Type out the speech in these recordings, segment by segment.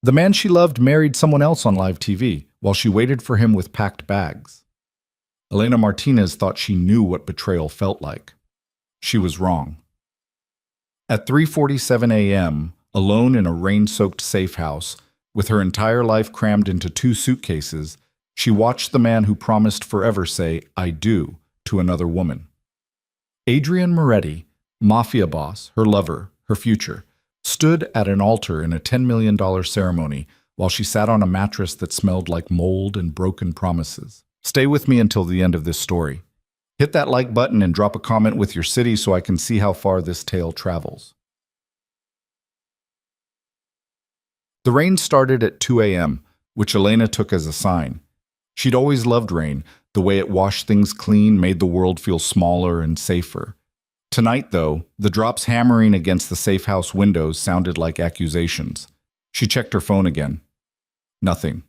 The man she loved married someone else on live TV while she waited for him with packed bags. Elena Martinez thought she knew what betrayal felt like. She was wrong. At 3:47 a.m., alone in a rain-soaked safe house, with her entire life crammed into 2 suitcases, she watched the man who promised forever say, "I do," to another woman. Adrian Moretti, Mafia boss, her lover, her future, stood at an altar in a $10 million ceremony while she sat on a mattress that smelled like mold and broken promises. Stay with me until the end of this story. Hit that like button and drop a comment with your city so I can see how far this tale travels. The rain started at 2 a.m., which Elena took as a sign. She'd always loved rain. The way it washed things clean made the world feel smaller and safer. Tonight, though, the drops hammering against the safe house windows sounded like accusations. She checked her phone again. Nothing.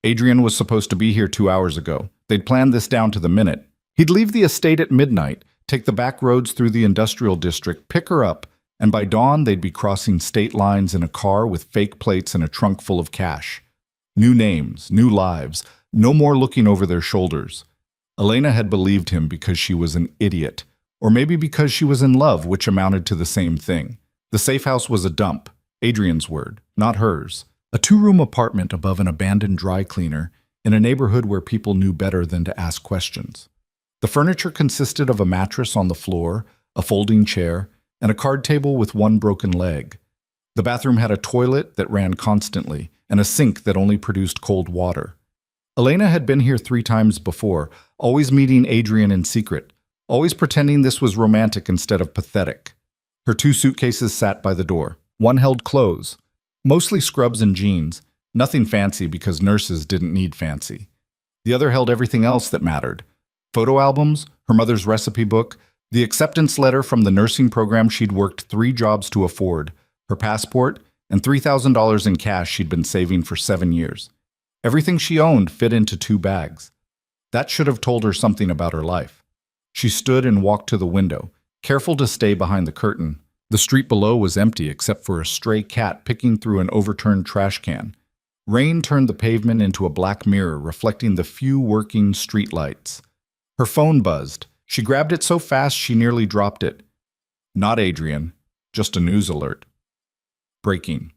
Adrian was supposed to be here 2 hours ago. They'd planned this down to the minute. He'd leave the estate at midnight, take the back roads through the industrial district, pick her up, and by dawn they'd be crossing state lines in a car with fake plates and a trunk full of cash. New names, new lives, no more looking over their shoulders. Elena had believed him because she was an idiot, or maybe because she was in love, which amounted to the same thing. The safe house was a dump, Adrian's word, not hers. A 2-room apartment above an abandoned dry cleaner in a neighborhood where people knew better than to ask questions. The furniture consisted of a mattress on the floor, a folding chair, and a card table with one broken leg. The bathroom had a toilet that ran constantly and a sink that only produced cold water. Elena had been here 3 times before, always meeting Adrian in secret, always pretending this was romantic instead of pathetic. Her 2 suitcases sat by the door. One held clothes, mostly scrubs and jeans, nothing fancy because nurses didn't need fancy. The other held everything else that mattered. Photo albums, her mother's recipe book, the acceptance letter from the nursing program she'd worked 3 jobs to afford, her passport, and $3,000 in cash she'd been saving for 7 years. Everything she owned fit into 2 bags. That should have told her something about her life. She stood and walked to the window, careful to stay behind the curtain. The street below was empty except for a stray cat picking through an overturned trash can. Rain turned the pavement into a black mirror reflecting the few working street lights. Her phone buzzed. She grabbed it so fast she nearly dropped it. Not Adrian, just a news alert. Breaking.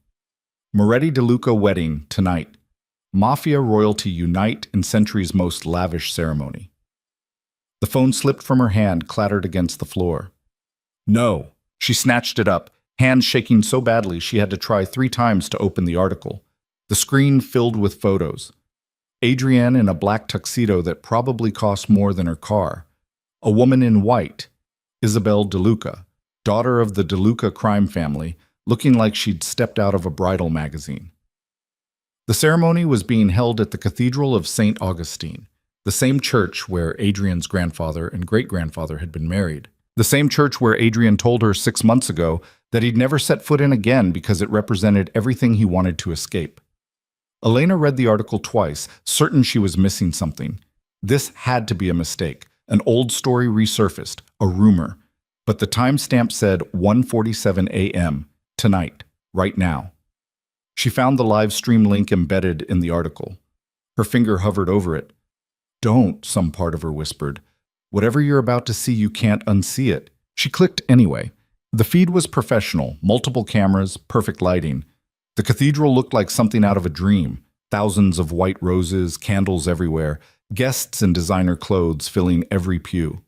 Moretti DeLuca wedding tonight. Mafia royalty unite in century's most lavish ceremony. The phone slipped from her hand, clattered against the floor. No. She snatched it up, hands shaking so badly she had to try 3 times to open the article. The screen filled with photos. Adrienne in a black tuxedo that probably cost more than her car. A woman in white, Isabel DeLuca, daughter of the DeLuca crime family, looking like she'd stepped out of a bridal magazine. The ceremony was being held at the Cathedral of St. Augustine, the same church where Adrian's grandfather and great-grandfather had been married. The same church where Adrian told her 6 months ago that he'd never set foot in again because it represented everything he wanted to escape. Elena read the article twice, certain she was missing something. This had to be a mistake. An old story resurfaced, a rumor. But the timestamp said 1:47 a.m., tonight, right now. She found the live stream link embedded in the article. Her finger hovered over it. Don't, some part of her whispered. Whatever you're about to see, you can't unsee it. She clicked anyway. The feed was professional, multiple cameras, perfect lighting. The cathedral looked like something out of a dream. Thousands of white roses, candles everywhere, guests in designer clothes filling every pew.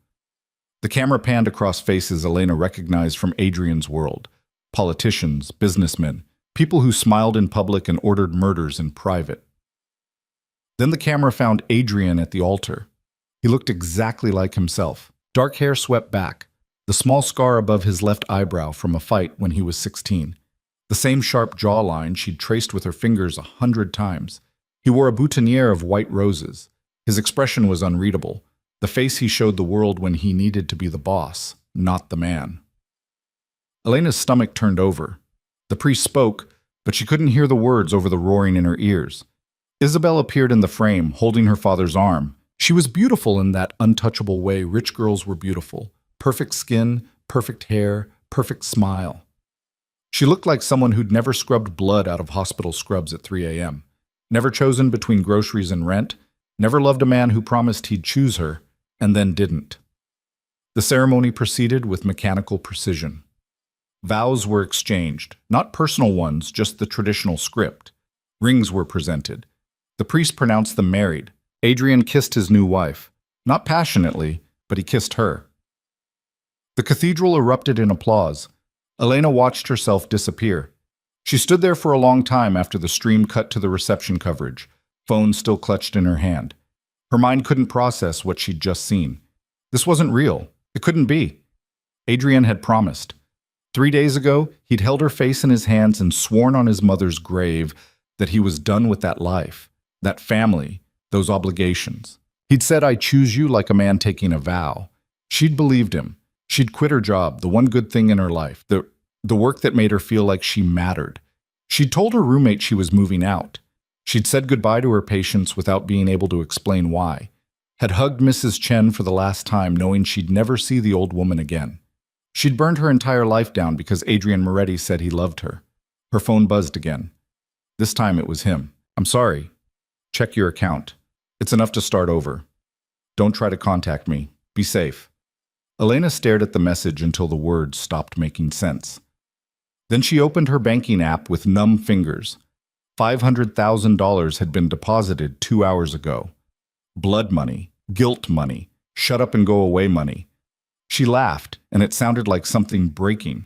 The camera panned across faces Elena recognized from Adrian's world. Politicians, businessmen, people who smiled in public and ordered murders in private. Then the camera found Adrian at the altar. He looked exactly like himself. Dark hair swept back, the small scar above his left eyebrow from a fight when he was 16. The same sharp jawline she'd traced with her fingers 100 times. He wore a boutonniere of white roses. His expression was unreadable, the face he showed the world when he needed to be the boss, not the man. Elena's stomach turned over. The priest spoke, but she couldn't hear the words over the roaring in her ears. Isabel appeared in the frame, holding her father's arm. She was beautiful in that untouchable way rich girls were beautiful. Perfect skin, perfect hair, perfect smile. She looked like someone who'd never scrubbed blood out of hospital scrubs at 3 a.m., never chosen between groceries and rent, never loved a man who promised he'd choose her, and then didn't. The ceremony proceeded with mechanical precision. Vows were exchanged, not personal ones, just the traditional script. Rings were presented. The priest pronounced them married. Adrian kissed his new wife. Not passionately, but he kissed her. The cathedral erupted in applause. Elena watched herself disappear. She stood there for a long time after the stream cut to the reception coverage, phone still clutched in her hand. Her mind couldn't process what she'd just seen. This wasn't real. It couldn't be. Adrian had promised. 3 days ago, he'd held her face in his hands and sworn on his mother's grave that he was done with that life, that family, those obligations. He'd said, "I choose you," like a man taking a vow. She'd believed him. She'd quit her job, the one good thing in her life, the work that made her feel like she mattered. She'd told her roommate she was moving out. She'd said goodbye to her patients without being able to explain why. Had hugged Mrs. Chen for the last time, knowing she'd never see the old woman again. She'd burned her entire life down because Adrian Moretti said he loved her. Her phone buzzed again. This time it was him. "I'm sorry. Check your account. It's enough to start over. Don't try to contact me. Be safe." Elena stared at the message until the words stopped making sense. Then she opened her banking app with numb fingers. $500,000 had been deposited 2 hours ago. Blood money, guilt money, shut up and go away money. She laughed, and it sounded like something breaking.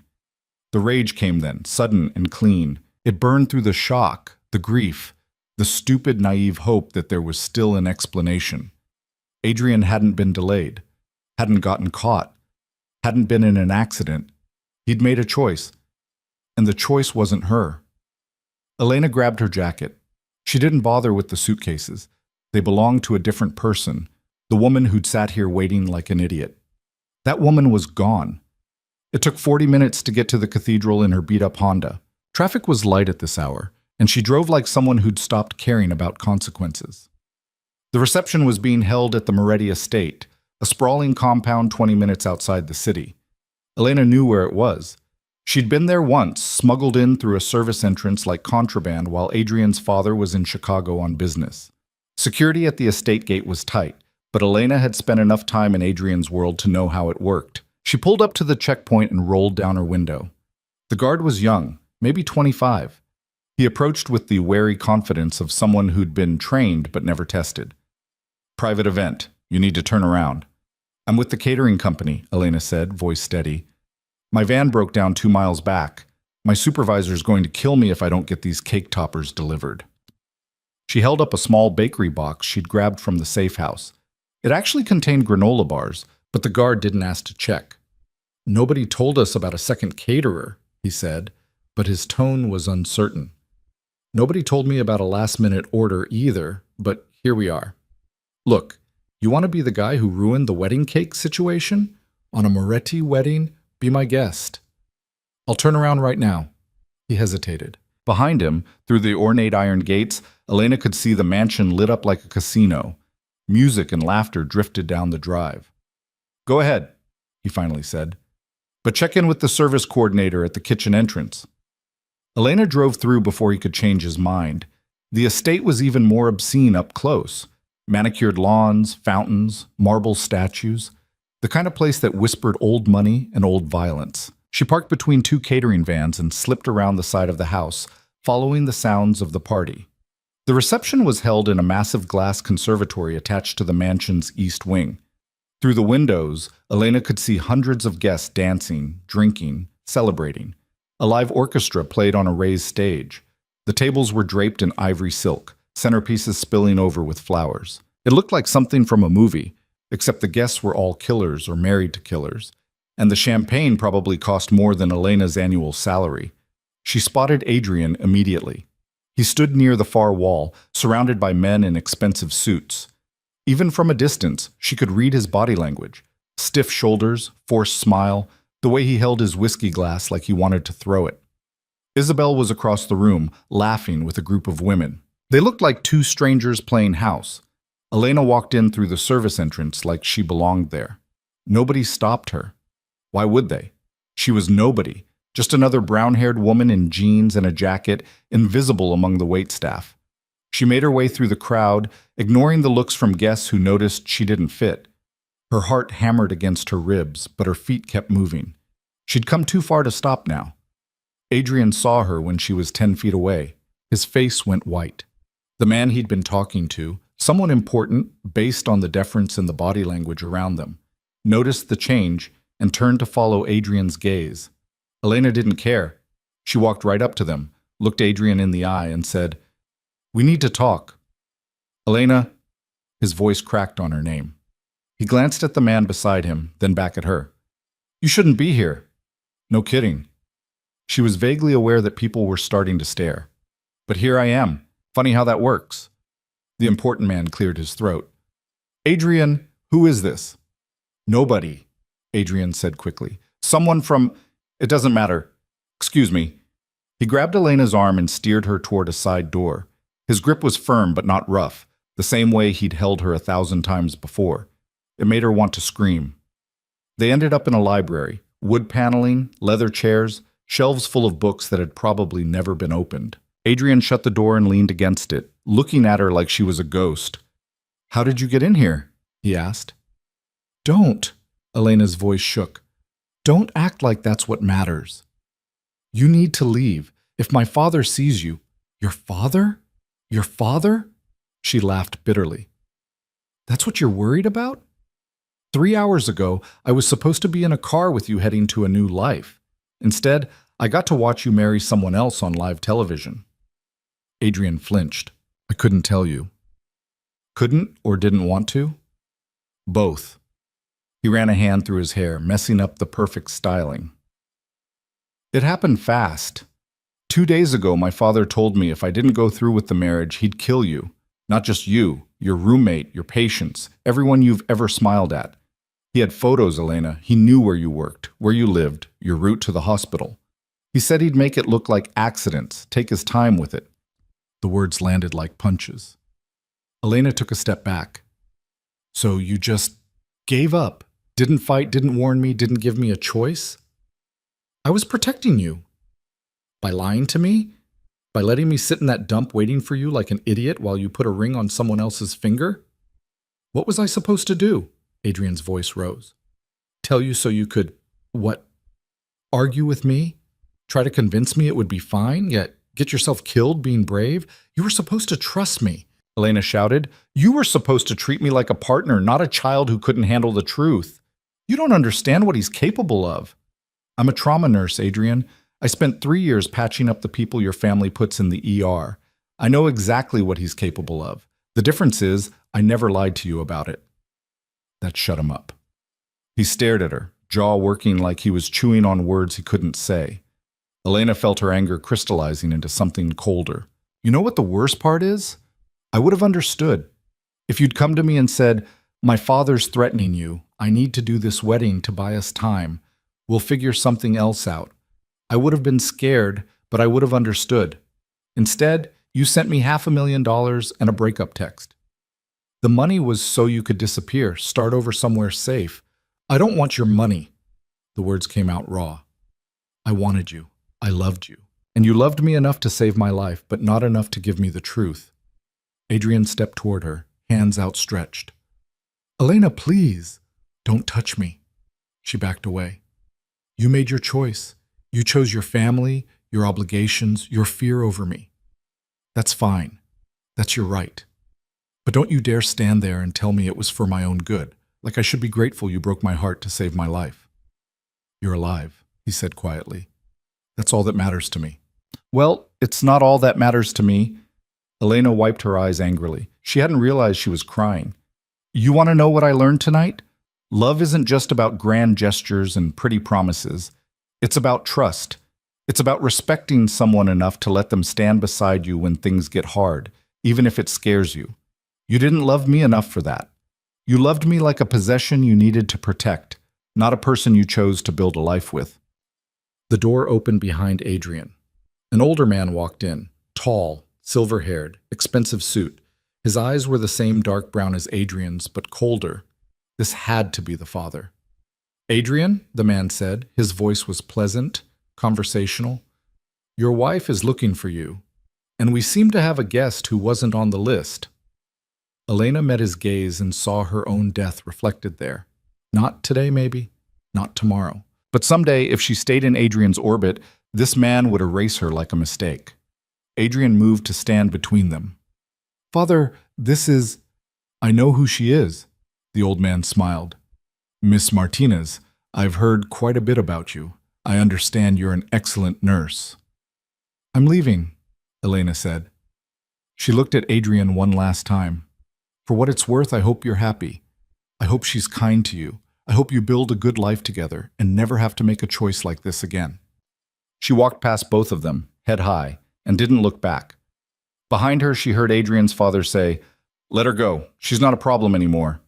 The rage came then, sudden and clean. It burned through the shock, the grief, the stupid, naive hope that there was still an explanation. Adrian hadn't been delayed, hadn't gotten caught, hadn't been in an accident. He'd made a choice, and the choice wasn't her. Elena grabbed her jacket. She didn't bother with the suitcases. They belonged to a different person, the woman who'd sat here waiting like an idiot. That woman was gone. It took 40 minutes to get to the cathedral in her beat-up Honda. Traffic was light at this hour, and she drove like someone who'd stopped caring about consequences. The reception was being held at the Moretti estate, a sprawling compound 20 minutes outside the city. Elena knew where it was. She'd been there once, smuggled in through a service entrance like contraband while Adrian's father was in Chicago on business. Security at the estate gate was tight, but Elena had spent enough time in Adrian's world to know how it worked. She pulled up to the checkpoint and rolled down her window. The guard was young, maybe 25. He approached with the wary confidence of someone who'd been trained but never tested. "Private event. You need to turn around." "I'm with the catering company," Elena said, voice steady. "My van broke down 2 miles back. My supervisor's going to kill me if I don't get these cake toppers delivered." She held up a small bakery box she'd grabbed from the safe house. It actually contained granola bars, but the guard didn't ask to check. "Nobody told us about a second caterer," he said, but his tone was uncertain. "Nobody told me about a last-minute order either, but here we are. Look, you want to be the guy who ruined the wedding cake situation? On a Moretti wedding? Be my guest. I'll turn around right now." He hesitated. Behind him, through the ornate iron gates, Elena could see the mansion lit up like a casino. Music and laughter drifted down the drive. "Go ahead," he finally said. "But check in with the service coordinator at the kitchen entrance." Elena drove through before he could change his mind. The estate was even more obscene up close. Manicured lawns, fountains, marble statues. The kind of place that whispered old money and old violence. She parked between 2 catering vans and slipped around the side of the house, following the sounds of the party. The reception was held in a massive glass conservatory attached to the mansion's east wing. Through the windows, Elena could see hundreds of guests dancing, drinking, celebrating. A live orchestra played on a raised stage. The tables were draped in ivory silk, centerpieces spilling over with flowers. It looked like something from a movie, except the guests were all killers or married to killers. And the champagne probably cost more than Elena's annual salary. She spotted Adrian immediately. He stood near the far wall, surrounded by men in expensive suits. Even from a distance, she could read his body language. Stiff shoulders, forced smile, the way he held his whiskey glass like he wanted to throw it. Isabel was across the room, laughing with a group of women. They looked like 2 strangers playing house. Elena walked in through the service entrance like she belonged there. Nobody stopped her. Why would they? She was nobody, Just another brown-haired woman in jeans and a jacket, invisible among the waitstaff. She made her way through the crowd, ignoring the looks from guests who noticed she didn't fit. Her heart hammered against her ribs, but her feet kept moving. She'd come too far to stop now. Adrian saw her when she was 10 feet away. His face went white. The man he'd been talking to, someone important based on the deference in the body language around them, noticed the change and turned to follow Adrian's gaze. Elena didn't care. She walked right up to them, looked Adrian in the eye, and said, "We need to talk." "Elena," his voice cracked on her name. He glanced at the man beside him, then back at her. "You shouldn't be here." "No kidding." She was vaguely aware that people were starting to stare. "But here I am. Funny how that works." The important man cleared his throat. "Adrian, who is this?" "Nobody," Adrian said quickly. "Someone from... It doesn't matter. Excuse me." He grabbed Elena's arm and steered her toward a side door. His grip was firm but not rough, the same way he'd held her 1,000 times before. It made her want to scream. They ended up in a library, wood paneling, leather chairs, shelves full of books that had probably never been opened. Adrian shut the door and leaned against it, looking at her like she was a ghost. "How did you get in here?" he asked. "Don't," Elena's voice shook. "Don't act like that's what matters. You need to leave. If my father sees you..." "Your father? Your father?" She laughed bitterly. "That's what you're worried about? 3 hours ago, I was supposed to be in a car with you heading to a new life. Instead, I got to watch you marry someone else on live television." Adrian flinched. "I couldn't tell you." "Couldn't or didn't want to?" "Both." He ran a hand through his hair, messing up the perfect styling. "It happened fast. 2 days ago, my father told me if I didn't go through with the marriage, he'd kill you. Not just you, your roommate, your patients, everyone you've ever smiled at. He had photos, Elena. He knew where you worked, where you lived, your route to the hospital. He said he'd make it look like accidents, take his time with it." The words landed like punches. Elena took a step back. "So you just gave up? Didn't fight, didn't warn me, didn't give me a choice? I was protecting you. By lying to me? By letting me sit in that dump waiting for you like an idiot while you put a ring on someone else's finger? What was I supposed to do?" Adrian's voice rose. "Tell you so you could, what, argue with me? Try to convince me it would be fine, yet get yourself killed being brave? You were supposed to trust me," Elena shouted. "You were supposed to treat me like a partner, not a child who couldn't handle the truth. You don't understand what he's capable of." "I'm a trauma nurse, Adrian. I spent 3 years patching up the people your family puts in the ER. I know exactly what he's capable of. The difference is, I never lied to you about it." That shut him up. He stared at her, jaw working like he was chewing on words he couldn't say. Elena felt her anger crystallizing into something colder. "You know what the worst part is? I would have understood. If you'd come to me and said, 'My father's threatening you. I need to do this wedding to buy us time. We'll figure something else out.' I would have been scared, but I would have understood. Instead, you sent me $500,000 and a breakup text. The money was so you could disappear, start over somewhere safe. I don't want your money." The words came out raw. "I wanted you. I loved you. And you loved me enough to save my life, but not enough to give me the truth." Adrian stepped toward her, hands outstretched. "Elena, please, don't touch me." She backed away. "You made your choice. You chose your family, your obligations, your fear over me. That's fine. That's your right. But don't you dare stand there and tell me it was for my own good, like I should be grateful you broke my heart to save my life." "You're alive," he said quietly. "That's all that matters to me." "Well, it's not all that matters to me." Elena wiped her eyes angrily. She hadn't realized she was crying. "You want to know what I learned tonight? Love isn't just about grand gestures and pretty promises. It's about trust. It's about respecting someone enough to let them stand beside you when things get hard, even if it scares you. You didn't love me enough for that. You loved me like a possession you needed to protect, not a person you chose to build a life with." The door opened behind Adrian. An older man walked in, tall, silver-haired, expensive suit. His eyes were the same dark brown as Adrian's, but colder. This had to be the father. "Adrian," the man said. His voice was pleasant, conversational. Your wife is looking for you, and we seem to have a guest who wasn't on the list. Elena met his gaze and saw her own death reflected there. Not today, maybe. Not tomorrow. But someday, if she stayed in Adrian's orbit, this man would erase her like a mistake. Adrian moved to stand between them. Father, I know who she is. The old man smiled. Miss Martinez, I've heard quite a bit about you. I understand you're an excellent nurse. I'm leaving, Elena said. She looked at Adrian one last time. For what it's worth, I hope you're happy. I hope she's kind to you. I hope you build a good life together and never have to make a choice like this again. She walked past both of them, head high, and didn't look back. Behind her, she heard Adrian's father say, Let her go. She's not a problem anymore.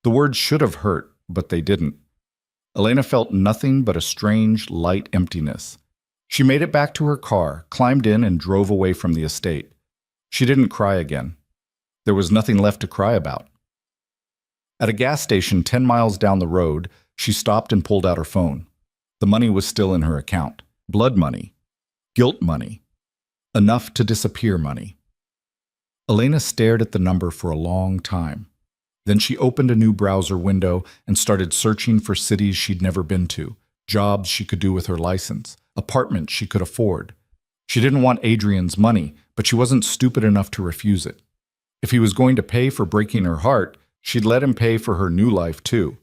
The words should have hurt, but they didn't. Elena felt nothing but a strange, light emptiness. She made it back to her car, climbed in, and drove away from the estate. She didn't cry again. There was nothing left to cry about. At a gas station 10 miles down the road, she stopped and pulled out her phone. The money was still in her account. Blood money. Guilt money. Enough to disappear money. Elena stared at the number for a long time. Then she opened a new browser window and started searching for cities she'd never been to, jobs she could do with her license, apartments she could afford. She didn't want Adrian's money, but she wasn't stupid enough to refuse it. If he was going to pay for breaking her heart, she'd let him pay for her new life too.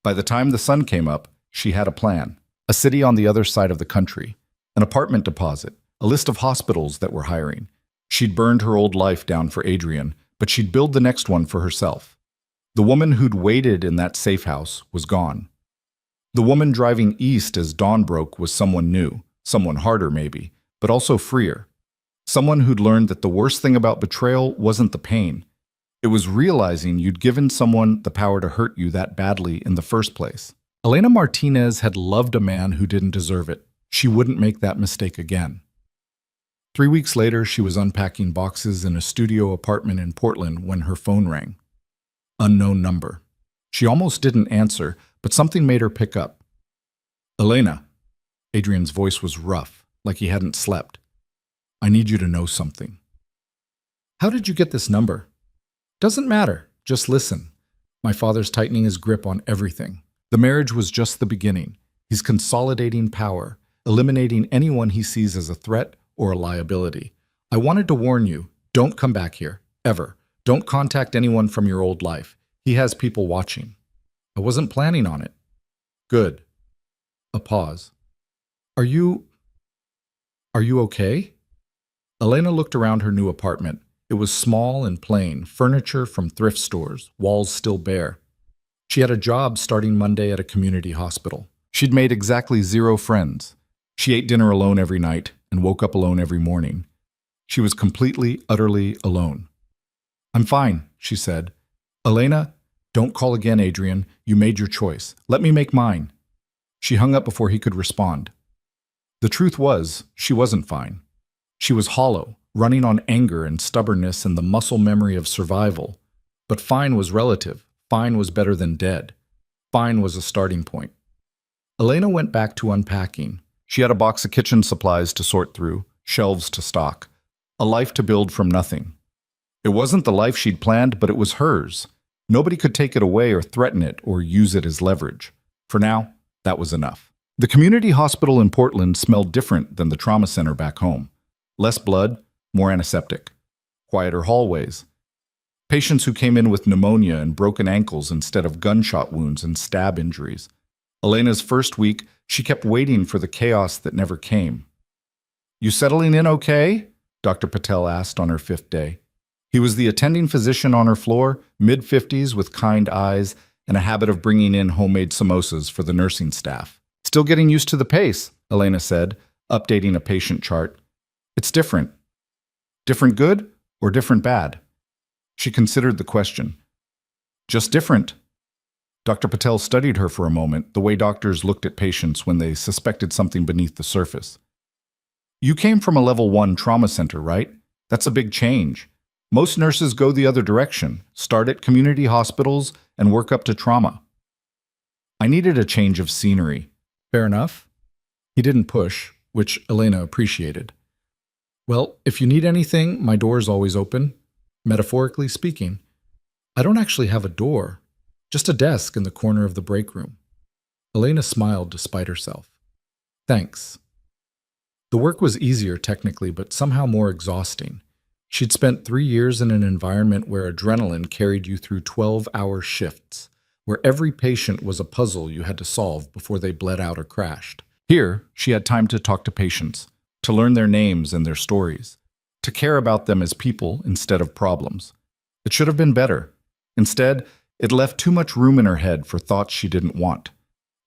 By the time the sun came up, she had a plan. A city on the other side of the country, an apartment deposit, a list of hospitals that were hiring. She'd burned her old life down for Adrian, but she'd build the next one for herself. The woman who'd waited in that safe house was gone. The woman driving east as dawn broke was someone new, someone harder maybe, but also freer. Someone who'd learned that the worst thing about betrayal wasn't the pain. It was realizing you'd given someone the power to hurt you that badly in the first place. Elena Martinez had loved a man who didn't deserve it. She wouldn't make that mistake again. 3 weeks later, she was unpacking boxes in a studio apartment in Portland when her phone rang. Unknown number. She almost didn't answer, but something made her pick up. Elena. Adrian's voice was rough, like he hadn't slept. I need you to know something. How did you get this number? Doesn't matter. Just listen. My father's tightening his grip on everything. The marriage was just the beginning. He's consolidating power, eliminating anyone he sees as a threat or a liability. I wanted to warn you, don't come back here, ever. Don't contact anyone from your old life. He has people watching. I wasn't planning on it. Good. A pause. Are you okay? Elena looked around her new apartment. It was small and plain, furniture from thrift stores, walls still bare. She had a job starting Monday at a community hospital. She'd made exactly 0 friends. She ate dinner alone every night and woke up alone every morning. She was completely, utterly alone. I'm fine, she said. Elena, don't call again, Adrian. You made your choice. Let me make mine. She hung up before he could respond. The truth was, she wasn't fine. She was hollow, running on anger and stubbornness and the muscle memory of survival. But fine was relative. Fine was better than dead. Fine was a starting point. Elena went back to unpacking. She had a box of kitchen supplies to sort through, shelves to stock, a life to build from nothing. It wasn't the life she'd planned, but it was hers. Nobody could take it away or threaten it or use it as leverage. For now, that was enough. The community hospital in Portland smelled different than the trauma center back home. Less blood, more antiseptic. Quieter hallways. Patients who came in with pneumonia and broken ankles instead of gunshot wounds and stab injuries. Elena's first week, she kept waiting for the chaos that never came. You settling in okay? Dr. Patel asked on her 5th day. He was the attending physician on her floor, mid-50s with kind eyes and a habit of bringing in homemade samosas for the nursing staff. Still getting used to the pace, Elena said, updating a patient chart. It's different. Different good or different bad? She considered the question. Just different. Dr. Patel studied her for a moment, the way doctors looked at patients when they suspected something beneath the surface. You came from a level 1 trauma center, right? That's a big change. Most nurses go the other direction, start at community hospitals and work up to trauma. I needed a change of scenery. Fair enough. He didn't push, which Elena appreciated. Well, if you need anything, my door's always open, metaphorically speaking. I don't actually have a door, just a desk in the corner of the break room. Elena smiled despite herself. Thanks. The work was easier technically, but somehow more exhausting. She'd spent 3 years in an environment where adrenaline carried you through 12-hour shifts, where every patient was a puzzle you had to solve before they bled out or crashed. Here, she had time to talk to patients, to learn their names and their stories, to care about them as people instead of problems. It should have been better. Instead, it left too much room in her head for thoughts she didn't want.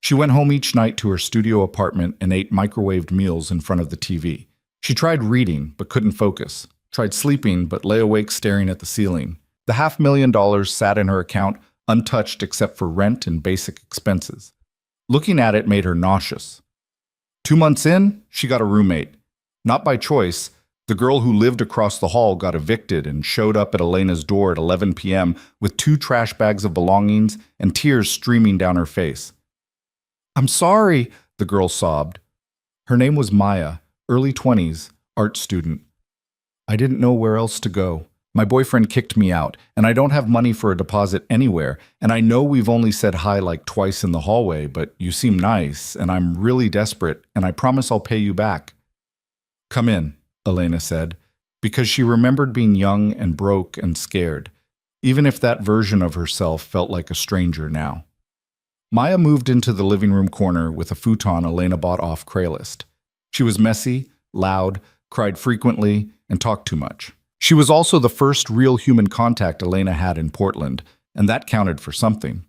She went home each night to her studio apartment and ate microwaved meals in front of the TV. She tried reading, but couldn't focus. Tried sleeping, but lay awake staring at the ceiling. The $500,000 sat in her account, untouched except for rent and basic expenses. Looking at it made her nauseous. 2 months in, she got a roommate. Not by choice, the girl who lived across the hall got evicted and showed up at Elena's door at 11 p.m. with 2 trash bags of belongings and tears streaming down her face. "I'm sorry," the girl sobbed. Her name was Maya, early 20s, art student. "I didn't know where else to go. My boyfriend kicked me out, and I don't have money for a deposit anywhere, and I know we've only said hi like twice in the hallway, but you seem nice, and I'm really desperate, and I promise I'll pay you back." "Come in," Elena said, because she remembered being young and broke and scared, even if that version of herself felt like a stranger now. Maya moved into the living room corner with a futon Elena bought off Craigslist. She was messy, loud, cried frequently, and talked too much. She was also the first real human contact Elena had in Portland, and that counted for something.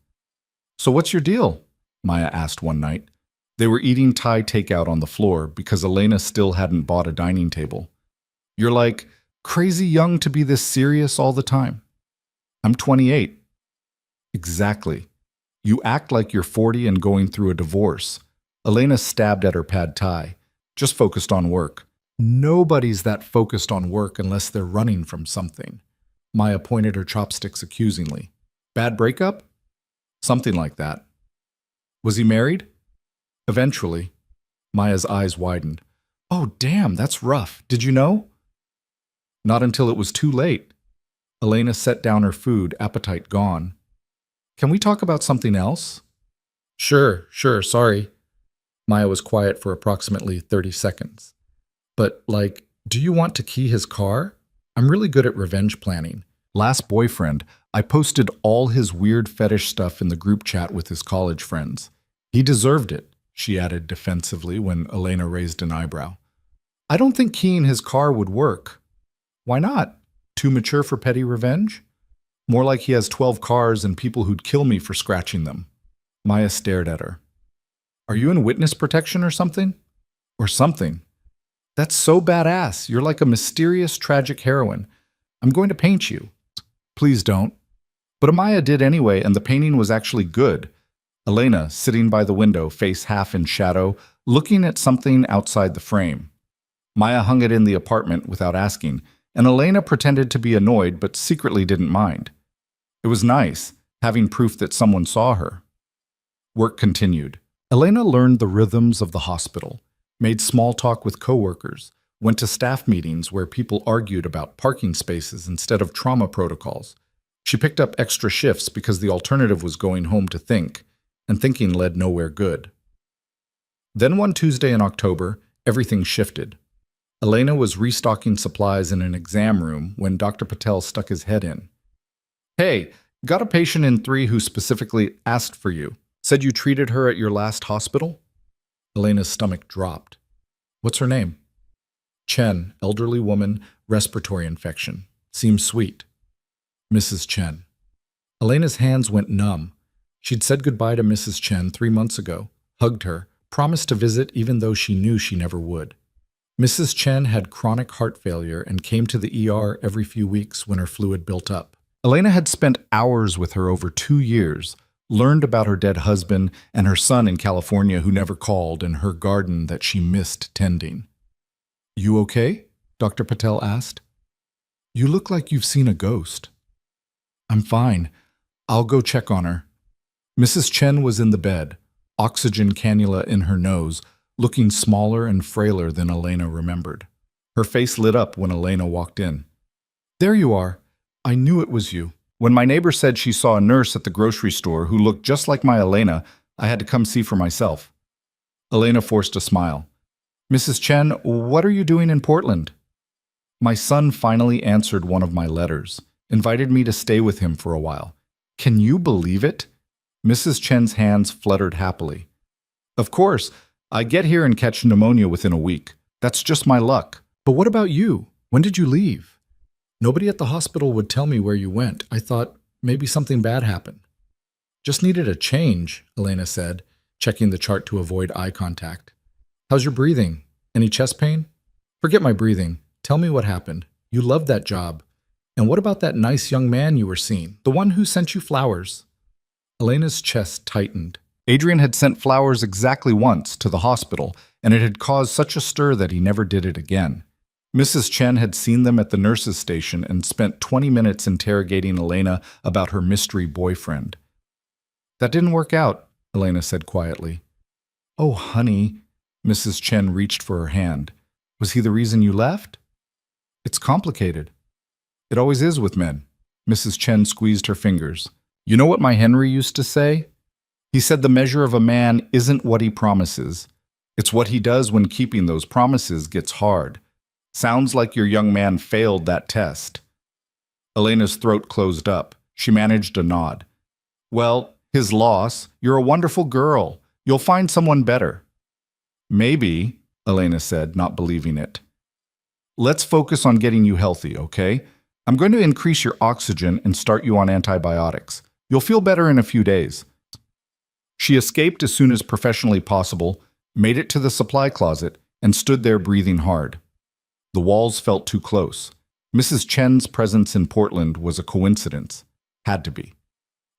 "So what's your deal?" Maya asked one night. They were eating Thai takeout on the floor because Elena still hadn't bought a dining table. "You're like crazy young to be this serious all the time." "I'm 28. "Exactly. You act like you're 40 and going through a divorce." Elena stabbed at her pad thai, just focused on work. "Nobody's that focused on work unless they're running from something." Maya pointed her chopsticks accusingly. "Bad breakup?" "Something like that." "Was he married?" "Eventually." Maya's eyes widened. "Oh, damn, that's rough. Did you know?" "Not until it was too late." Elena set down her food, appetite gone. "Can we talk about something else?" Sure, sorry." Maya was quiet for approximately 30 seconds. "But, like, do you want to key his car? I'm really good at revenge planning. Last boyfriend, I posted all his weird fetish stuff in the group chat with his college friends. He deserved it," she added defensively when Elena raised an eyebrow. "I don't think keying his car would work." "Why not? Too mature for petty revenge?" "More like he has 12 cars and people who'd kill me for scratching them." Maya stared at her. "Are you in witness protection or something?" "Or something. That's so badass. You're like a mysterious, tragic heroine. I'm going to paint you." "Please don't." But Amaya did anyway, and the painting was actually good. Elena, sitting by the window, face half in shadow, looking at something outside the frame. Maya hung it in the apartment without asking, and Elena pretended to be annoyed but secretly didn't mind. It was nice, having proof that someone saw her. Work continued. Elena learned the rhythms of the hospital, made small talk with coworkers, went to staff meetings where people argued about parking spaces instead of trauma protocols. She picked up extra shifts because the alternative was going home to think, and thinking led nowhere good. Then one Tuesday in October, everything shifted. Elena was restocking supplies in an exam room when Dr. Patel stuck his head in. "Hey, got a patient in 3 who specifically asked for you. Said you treated her at your last hospital?" Elena's stomach dropped. "What's her name?" "Chen, elderly woman, respiratory infection. Seems sweet." "Mrs. Chen." Elena's hands went numb. She'd said goodbye to Mrs. Chen 3 months ago, hugged her, promised to visit even though she knew she never would. Mrs. Chen had chronic heart failure and came to the ER every few weeks when her fluid built up. Elena had spent hours with her over 2 years, learned about her dead husband and her son in California who never called and her garden that she missed tending. "You okay?" Dr. Patel asked. "You look like you've seen a ghost." "I'm fine. I'll go check on her." Mrs. Chen was in the bed, oxygen cannula in her nose, looking smaller and frailer than Elena remembered. Her face lit up when Elena walked in. "There you are. I knew it was you." When my neighbor said she saw a nurse at the grocery store who looked just like my Elena, I had to come see for myself. Elena forced a smile. "Mrs. Chen, what are you doing in Portland?" My son finally answered one of my letters, invited me to stay with him for a while. Can you believe it? Mrs. Chen's hands fluttered happily. "Of course, I get here and catch pneumonia within a week. That's just my luck. But what about you? When did you leave?" "Nobody at the hospital would tell me where you went. I thought maybe something bad happened." "Just needed a change," Elena said, checking the chart to avoid eye contact. "How's your breathing? Any chest pain?" "Forget my breathing. Tell me what happened. You loved that job. And what about that nice young man you were seeing, the one who sent you flowers?" Elena's chest tightened. Adrian had sent flowers exactly once to the hospital, and it had caused such a stir that he never did it again. Mrs. Chen had seen them at the nurse's station and spent 20 minutes interrogating Elena about her mystery boyfriend. "That didn't work out," Elena said quietly. "Oh, honey," Mrs. Chen reached for her hand. "Was he the reason you left?" "It's complicated." "It always is with men." Mrs. Chen squeezed her fingers. "You know what my Henry used to say? He said the measure of a man isn't what he promises. It's what he does when keeping those promises gets hard. Sounds like your young man failed that test." Elena's throat closed up. She managed a nod. "Well, his loss. You're a wonderful girl. You'll find someone better." "Maybe," Elena said, not believing it. "Let's focus on getting you healthy, okay? I'm going to increase your oxygen and start you on antibiotics. You'll feel better in a few days." She escaped as soon as professionally possible, made it to the supply closet, and stood there breathing hard. The walls felt too close. Mrs. Chen's presence in Portland was a coincidence. Had to be.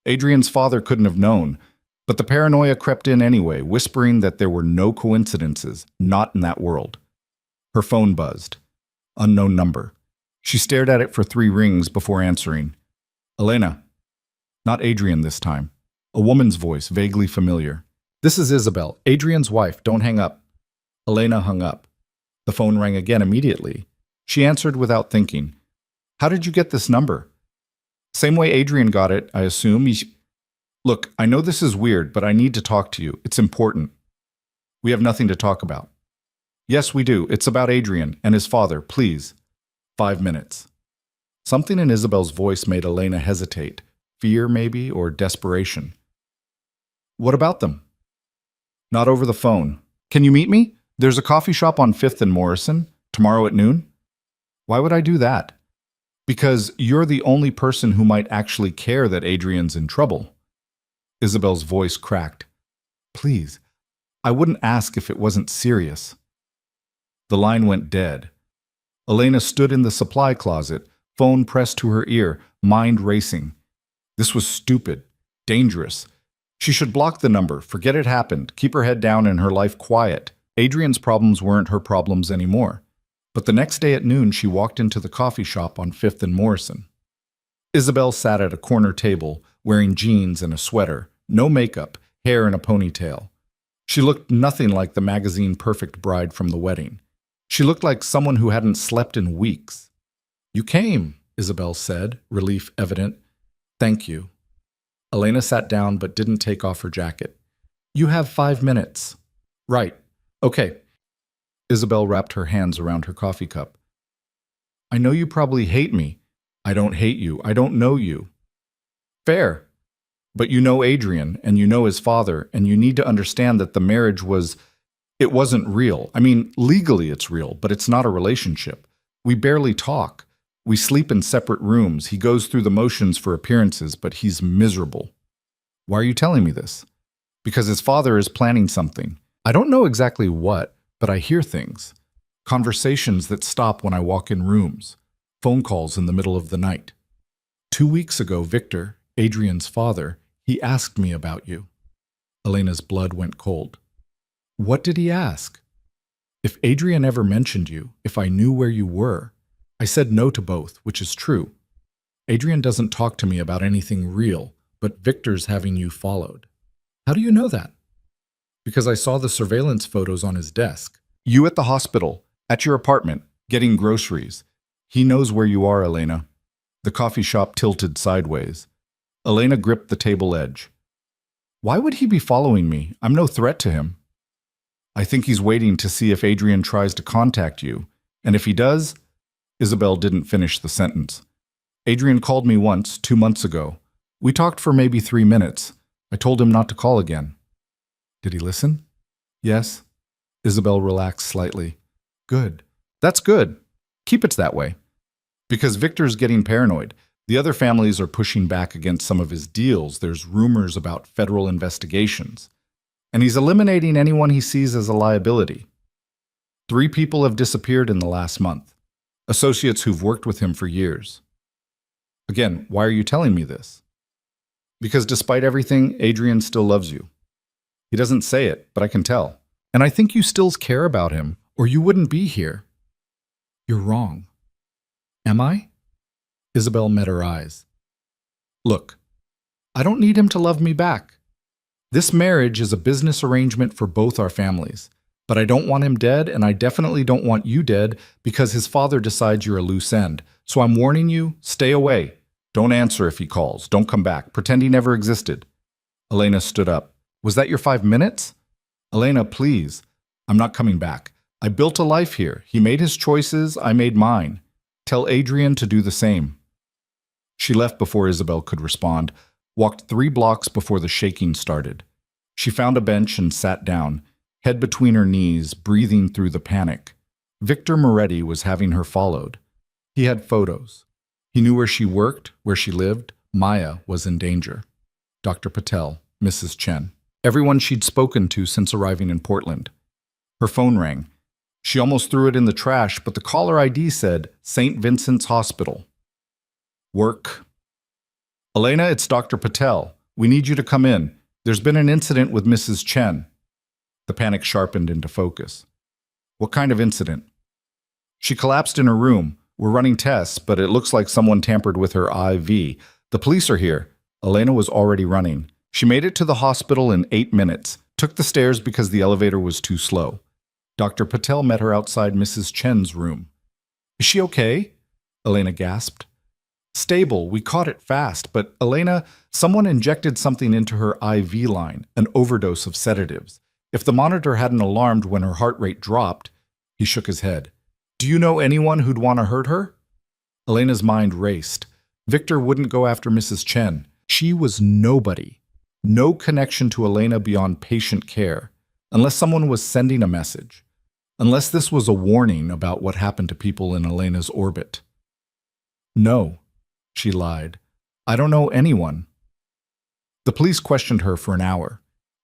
Adrian's father couldn't have known, but the paranoia crept in anyway, whispering that there were no coincidences, not in that world. Her phone buzzed. Unknown number. She stared at it for 3 rings before answering. "Elena." Not Adrian this time. A woman's voice, vaguely familiar. "This is Isabel, Adrian's wife. Don't hang up." Elena hung up. The phone rang again immediately. She answered without thinking. "How did you get this number?" "Same way Adrian got it, I assume. Look, I know this is weird, but I need to talk to you. It's important." "We have nothing to talk about." "Yes, we do. It's about Adrian and his father. Please." 5 minutes. Something in Isabel's voice made Elena hesitate. Fear, maybe, or desperation. "What about them?" "Not over the phone. Can you meet me? There's a coffee shop on 5th and Morrison, tomorrow at noon." "Why would I do that?" "Because you're the only person who might actually care that Adrian's in trouble." Isabel's voice cracked. "Please, I wouldn't ask if it wasn't serious." The line went dead. Elena stood in the supply closet, phone pressed to her ear, mind racing. This was stupid, dangerous. She should block the number, forget it happened, keep her head down and her life quiet. Adrian's problems weren't her problems anymore. But the next day at noon, she walked into the coffee shop on 5th and Morrison. Isabel sat at a corner table, wearing jeans and a sweater, no makeup, hair in a ponytail. She looked nothing like the magazine perfect bride from the wedding. She looked like someone who hadn't slept in weeks. "You came," Isabel said, relief evident. "Thank you." Elena sat down but didn't take off her jacket. "You have 5 minutes." "Right. Okay." Isabel wrapped her hands around her coffee cup. "I know you probably hate me. I don't hate you. I don't know you." "Fair. But you know Adrian, and you know his father, and you need to understand that the marriage it wasn't real. I mean, legally it's real, but it's not a relationship. We barely talk. We sleep in separate rooms. He goes through the motions for appearances, but he's miserable." "Why are you telling me this?" "Because his father is planning something. I don't know exactly what, but I hear things. Conversations that stop when I walk in rooms. Phone calls in the middle of the night. 2 weeks ago, Victor, Adrian's father, he asked me about you." Elena's blood went cold. "What did he ask?" "If Adrian ever mentioned you, if I knew where you were." I said no to both, which is true. "Adrian doesn't talk to me about anything real, but Victor's having you followed." "How do you know that?" Because I saw the surveillance photos on his desk. You at the hospital, at your apartment, getting groceries. He knows where you are, Elena. The coffee shop tilted sideways. Elena gripped the table edge. Why would he be following me? I'm no threat to him. I think he's waiting to see if Adrian tries to contact you. And if he does, Isabel didn't finish the sentence. Adrian called me once, 2 months ago. We talked for maybe 3 minutes. I told him not to call again. Did he listen? Yes. Isabel relaxed slightly. Good. That's good. Keep it that way. Because Victor's getting paranoid. The other families are pushing back against some of his deals. There's rumors about federal investigations. And he's eliminating anyone he sees as a liability. 3 people have disappeared in the last month. Associates who've worked with him for years. Again, why are you telling me this? Because despite everything, Adrian still loves you. He doesn't say it, but I can tell. And I think you still care about him, or you wouldn't be here. You're wrong. Am I? Isabel met her eyes. Look, I don't need him to love me back. This marriage is a business arrangement for both our families. But I don't want him dead, and I definitely don't want you dead because his father decides you're a loose end. So I'm warning you, stay away. Don't answer if he calls. Don't come back. Pretend he never existed. Elena stood up. Was that your 5 minutes? Elena, please. I'm not coming back. I built a life here. He made his choices. I made mine. Tell Adrian to do the same. She left before Isabel could respond, walked 3 blocks before the shaking started. She found a bench and sat down, head between her knees, breathing through the panic. Victor Moretti was having her followed. He had photos. He knew where she worked, where she lived. Maya was in danger. Dr. Patel, Mrs. Chen. Everyone she'd spoken to since arriving in Portland. Her phone rang. She almost threw it in the trash, but the caller ID said, St. Vincent's Hospital. Work. Elena, it's Dr. Patel. We need you to come in. There's been an incident with Mrs. Chen. The panic sharpened into focus. What kind of incident? She collapsed in her room. We're running tests, but it looks like someone tampered with her IV. The police are here. Elena was already running. She made it to the hospital in 8 minutes, took the stairs because the elevator was too slow. Dr. Patel met her outside Mrs. Chen's room. Is she okay? Elena gasped. Stable, we caught it fast, but Elena, someone injected something into her IV line, an overdose of sedatives. If the monitor hadn't alarmed when her heart rate dropped, he shook his head. Do you know anyone who'd want to hurt her? Elena's mind raced. Victor wouldn't go after Mrs. Chen. She was nobody. No connection to Elena beyond patient care, unless someone was sending a message. Unless this was a warning about what happened to people in Elena's orbit. No, she lied. I don't know anyone. The police questioned her for an hour.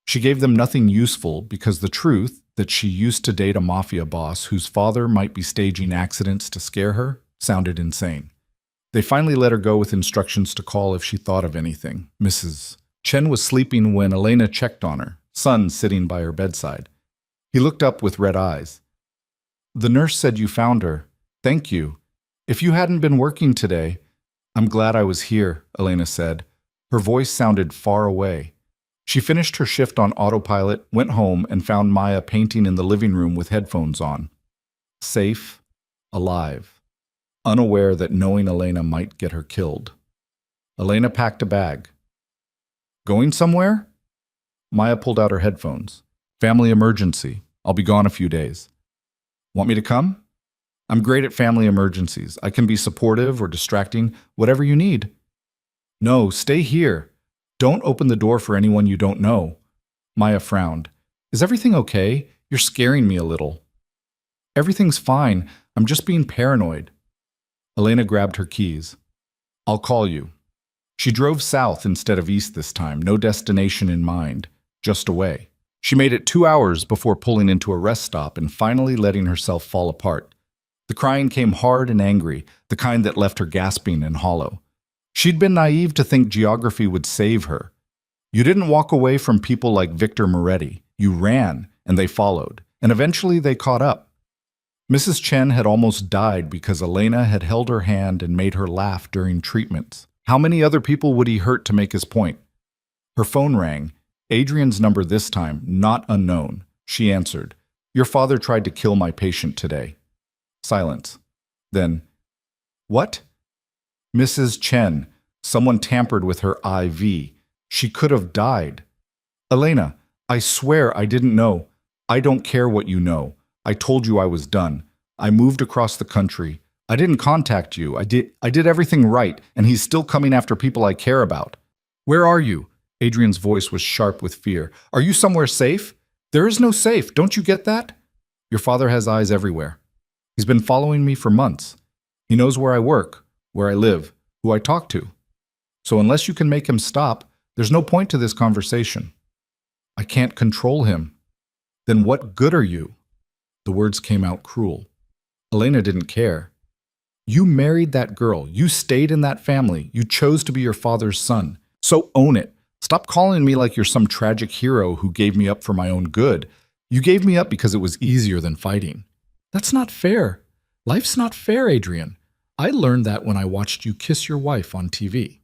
She gave them nothing useful because the truth that she used to date a mafia boss whose father might be staging accidents to scare her sounded insane. They finally let her go with instructions to call if she thought of anything. Mrs. Chen was sleeping when Elena checked on her, son sitting by her bedside. He looked up with red eyes. The nurse said you found her. Thank you. If you hadn't been working today, I'm glad I was here, Elena said. Her voice sounded far away. She finished her shift on autopilot, went home, and found Maya painting in the living room with headphones on. Safe, alive, unaware that knowing Elena might get her killed. Elena packed a bag. Going somewhere? Maya pulled out her headphones. Family emergency. I'll be gone a few days. Want me to come? I'm great at family emergencies. I can be supportive or distracting, whatever you need. No, stay here. Don't open the door for anyone you don't know. Maya frowned. Is everything okay? You're scaring me a little. Everything's fine. I'm just being paranoid. Elena grabbed her keys. I'll call you. She drove south instead of east this time, no destination in mind, just away. She made it 2 hours before pulling into a rest stop and finally letting herself fall apart. The crying came hard and angry, the kind that left her gasping and hollow. She'd been naive to think geography would save her. You didn't walk away from people like Victor Moretti. You ran, and they followed, and eventually they caught up. Mrs. Chen had almost died because Elena had held her hand and made her laugh during treatments. How many other people would he hurt to make his point? Her phone rang. Adrian's number this time, not unknown. She answered, "Your father tried to kill my patient today." Silence. Then, "What?" "Mrs. Chen. Someone tampered with her IV. She could have died." "Elena, I swear I didn't know. I don't care what you know. I told you I was done. I moved across the country. I didn't contact you. I did everything right, and he's still coming after people I care about." "Where are you?" Adrian's voice was sharp with fear. "Are you somewhere safe?" "There is no safe. Don't you get that?" "Your father has eyes everywhere. He's been following me for months. He knows where I work, where I live, who I talk to. So unless you can make him stop, there's no point to this conversation." "I can't control him." "Then what good are you?" The words came out cruel. Elena didn't care. "You married that girl. You stayed in that family. You chose to be your father's son. So own it. Stop calling me like you're some tragic hero who gave me up for my own good. You gave me up because it was easier than fighting." "That's not fair. Life's not fair, Adrian. I learned that when I watched you kiss your wife on TV."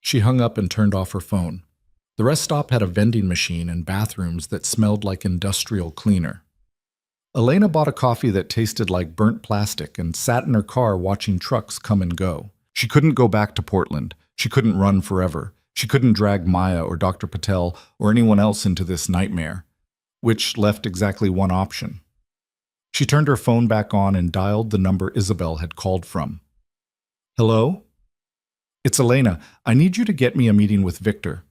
She hung up and turned off her phone. The rest stop had a vending machine and bathrooms that smelled like industrial cleaner. Elena bought a coffee that tasted like burnt plastic and sat in her car watching trucks come and go. She couldn't go back to Portland. She couldn't run forever. She couldn't drag Maya or Dr. Patel or anyone else into this nightmare, which left exactly one option. She turned her phone back on and dialed the number Isabel had called from. "Hello? It's Elena. I need you to get me a meeting with Victor."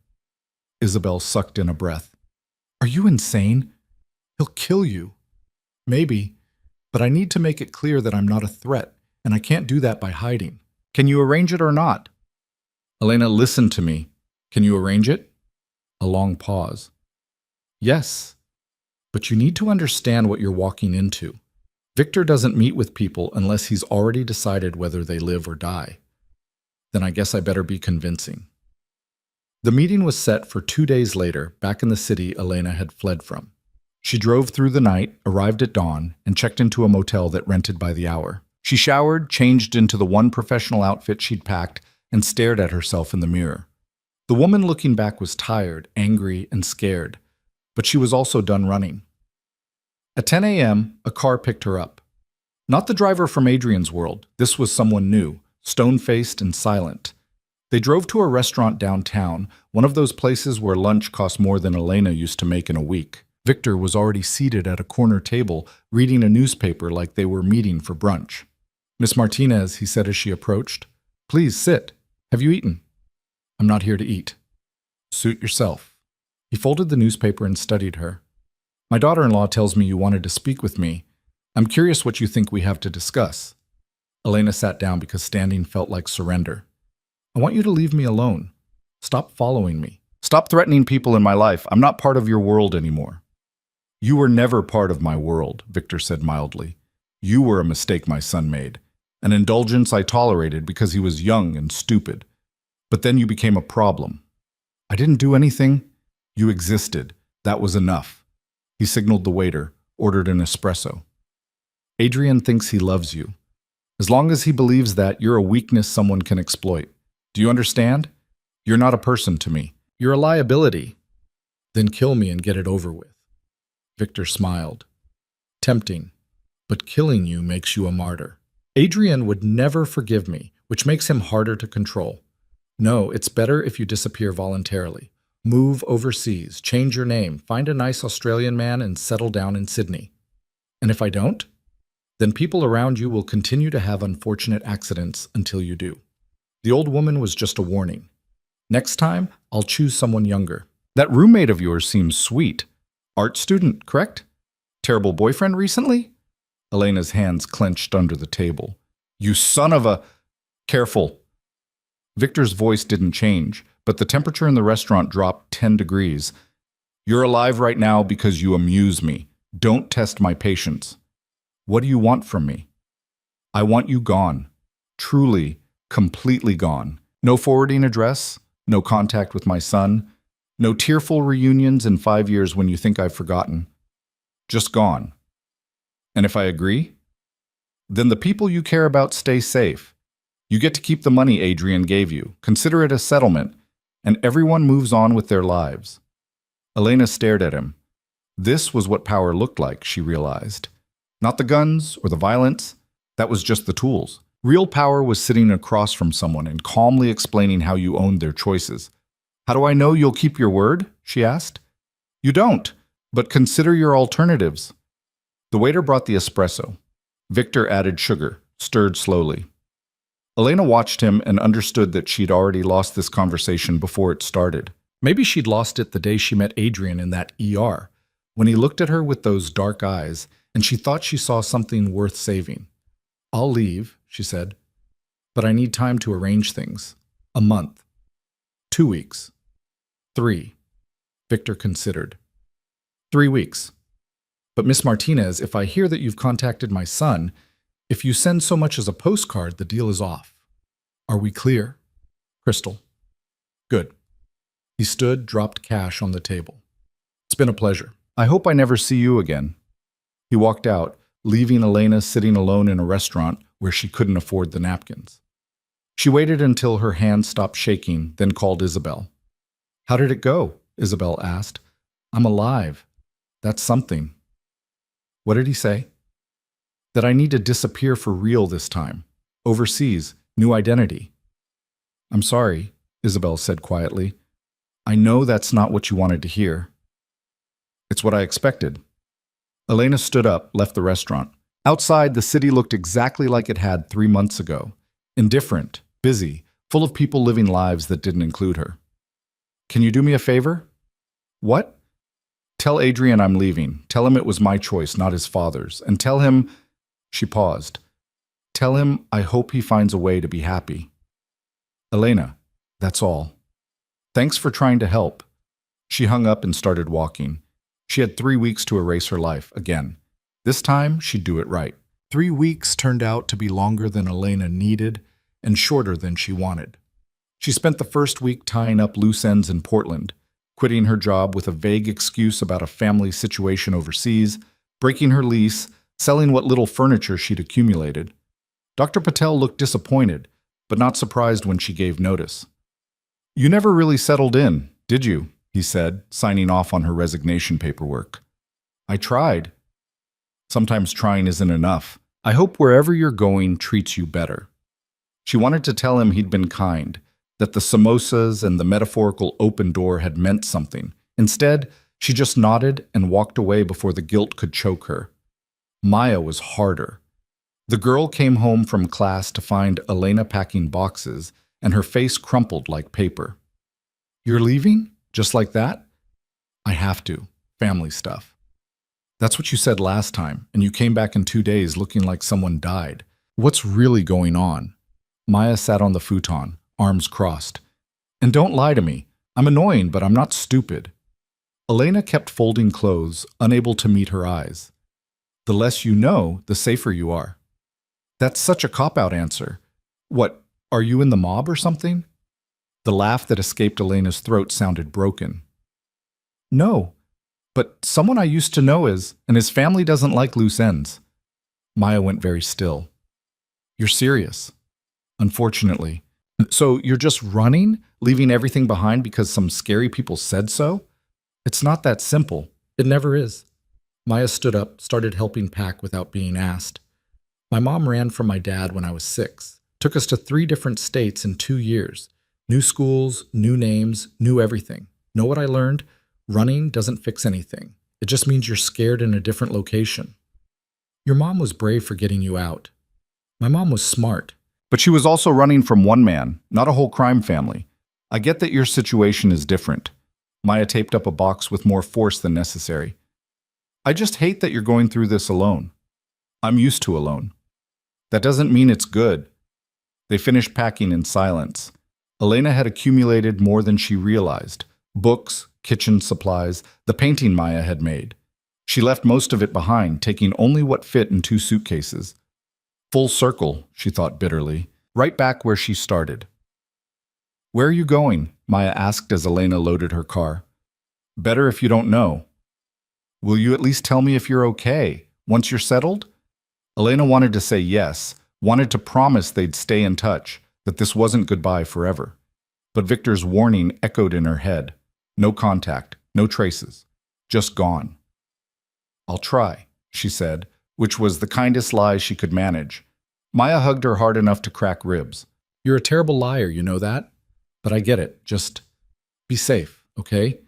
Isabel sucked in a breath. "Are you insane? He'll kill you." "Maybe, but I need to make it clear that I'm not a threat, and I can't do that by hiding. Can you arrange it or not?" "Elena, listen to me. Can you arrange it?" A long pause. "Yes, but you need to understand what you're walking into. Victor doesn't meet with people unless he's already decided whether they live or die." "Then I guess I better be convincing." The meeting was set for 2 days later, back in the city Elena had fled from. She drove through the night, arrived at dawn, and checked into a motel that rented by the hour. She showered, changed into the one professional outfit she'd packed, and stared at herself in the mirror. The woman looking back was tired, angry, and scared, but she was also done running. At 10 a.m., a car picked her up. Not the driver from Adrian's world. This was someone new, stone-faced and silent. They drove to a restaurant downtown, one of those places where lunch cost more than Elena used to make in a week. Victor was already seated at a corner table, reading a newspaper like they were meeting for brunch. "Miss Martinez," he said as she approached, "please sit. Have you eaten?" "I'm not here to eat." "Suit yourself." He folded the newspaper and studied her. "My daughter-in-law tells me you wanted to speak with me. I'm curious what you think we have to discuss." Elena sat down because standing felt like surrender. "I want you to leave me alone. Stop following me. Stop threatening people in my life. I'm not part of your world anymore." "You were never part of my world," Victor said mildly. "You were a mistake my son made. An indulgence I tolerated because he was young and stupid. But then you became a problem." "I didn't do anything." "You existed. That was enough." He signaled the waiter, ordered an espresso. "Adrian thinks he loves you. As long as he believes that, you're a weakness someone can exploit. Do you understand? You're not a person to me. You're a liability." "Then kill me and get it over with." Victor smiled. "Tempting, but killing you makes you a martyr. Adrian would never forgive me, which makes him harder to control. No, it's better if you disappear voluntarily. Move overseas, change your name, find a nice Australian man, and settle down in Sydney. And if I don't, then people around you will continue to have unfortunate accidents until you do." The old woman was just a warning. "Next time, I'll choose someone younger." "That roommate of yours seems sweet. Art student, correct? Terrible boyfriend recently?" Elena's hands clenched under the table. "You son of a—" "Careful." Victor's voice didn't change, but the temperature in the restaurant dropped 10 degrees. "You're alive right now because you amuse me. Don't test my patience." "What do you want from me?" "I want you gone. Truly, completely gone. No forwarding address, no contact with my son, no tearful reunions in 5 years when you think I've forgotten. Just gone. And if I agree, then the people you care about stay safe. You get to keep the money Adrian gave you. Consider it a settlement, and everyone moves on with their lives." Elena stared at him. This was what power looked like, she realized. Not the guns or the violence. That was just the tools. Real power was sitting across from someone and calmly explaining how you owned their choices. How do I know you'll keep your word? She asked. You don't, but consider your alternatives. The waiter brought the espresso. Victor added sugar, stirred slowly. Elena watched him and understood that she'd already lost this conversation before it started. Maybe she'd lost it the day she met Adrian in that ER, when he looked at her with those dark eyes, and she thought she saw something worth saving. I'll leave, she said, but I need time to arrange things. A month. 2 weeks. 3. Victor considered. 3 weeks. But Miss Martinez, if I hear that you've contacted my son, if you send so much as a postcard, the deal is off. Are we clear? Crystal. Good. He stood, dropped cash on the table. It's been a pleasure. I hope I never see you again. He walked out, leaving Elena sitting alone in a restaurant where she couldn't afford the napkins. She waited until her hand stopped shaking, then called Isabel. How did it go? Isabel asked. I'm alive. That's something. What did he say? That I need to disappear for real this time. Overseas, new identity. I'm sorry, Isabel said quietly. I know that's not what you wanted to hear. It's what I expected. Elena stood up, left the restaurant. Outside, the city looked exactly like it had 3 months ago. Indifferent, busy, full of people living lives that didn't include her. Can you do me a favor? What? Tell Adrian I'm leaving. Tell him it was my choice, not his father's. And tell him... She paused. Tell him I hope he finds a way to be happy. Elena, that's all. Thanks for trying to help. She hung up and started walking. She had 3 weeks to erase her life again. This time, she'd do it right. 3 weeks turned out to be longer than Elena needed and shorter than she wanted. She spent the first week tying up loose ends in Portland, quitting her job with a vague excuse about a family situation overseas, breaking her lease, selling what little furniture she'd accumulated. Dr. Patel looked disappointed, but not surprised when she gave notice. You never really settled in, did you? He said, signing off on her resignation paperwork. I tried. Sometimes trying isn't enough. I hope wherever you're going treats you better. She wanted to tell him he'd been kind, that the samosas and the metaphorical open door had meant something. Instead, she just nodded and walked away before the guilt could choke her. Maya was harder. The girl came home from class to find Elena packing boxes, and her face crumpled like paper. You're leaving? Just like that? I have to. Family stuff. That's what you said last time, and you came back in 2 days looking like someone died. What's really going on? Maya sat on the futon, arms crossed. And don't lie to me. I'm annoying, but I'm not stupid. Elena kept folding clothes, unable to meet her eyes. The less you know, the safer you are. That's such a cop-out answer. What, are you in the mob or something? The laugh that escaped Elena's throat sounded broken. No, but someone I used to know is, and his family doesn't like loose ends. Maya went very still. You're serious. Unfortunately. So you're just running, leaving everything behind because some scary people said so? It's not that simple. It never is. Maya stood up, started helping pack without being asked. My mom ran from my dad when I was 6. Took us to 3 different states in 2 years. New schools, new names, new everything. Know what I learned? Running doesn't fix anything. It just means you're scared in a different location. Your mom was brave for getting you out. My mom was smart. But she was also running from one man, not a whole crime family. I get that your situation is different. Maya taped up a box with more force than necessary. I just hate that you're going through this alone. I'm used to alone. That doesn't mean it's good. They finished packing in silence. Elena had accumulated more than she realized. Books, kitchen supplies, the painting Maya had made. She left most of it behind, taking only what fit in 2 suitcases. Full circle, she thought bitterly, right back where she started. Where are you going? Maya asked as Elena loaded her car. Better if you don't know. Will you at least tell me if you're okay, once you're settled? Elena wanted to say yes, wanted to promise they'd stay in touch, that this wasn't goodbye forever. But Victor's warning echoed in her head. No contact, No traces. Just gone. I'll try, she said, which was the kindest lie she could manage. Maya hugged her hard enough to crack ribs. You're a terrible liar, you know that? But I get it. Just be safe, okay?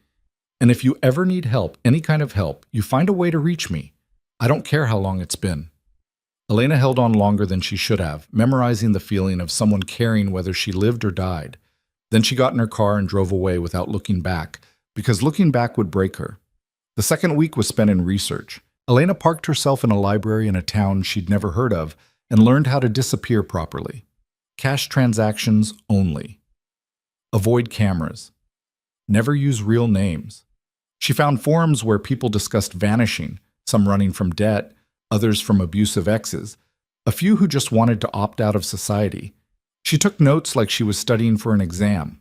And if you ever need help, any kind of help, you find a way to reach me. I don't care how long it's been. Elena held on longer than she should have, memorizing the feeling of someone caring whether she lived or died. Then she got in her car and drove away without looking back, because looking back would break her. The second week was spent in research. Elena parked herself in a library in a town she'd never heard of and learned how to disappear properly. Cash transactions only. Avoid cameras. Never use real names. She found forums where people discussed vanishing, some running from debt, others from abusive exes, a few who just wanted to opt out of society. She took notes like she was studying for an exam.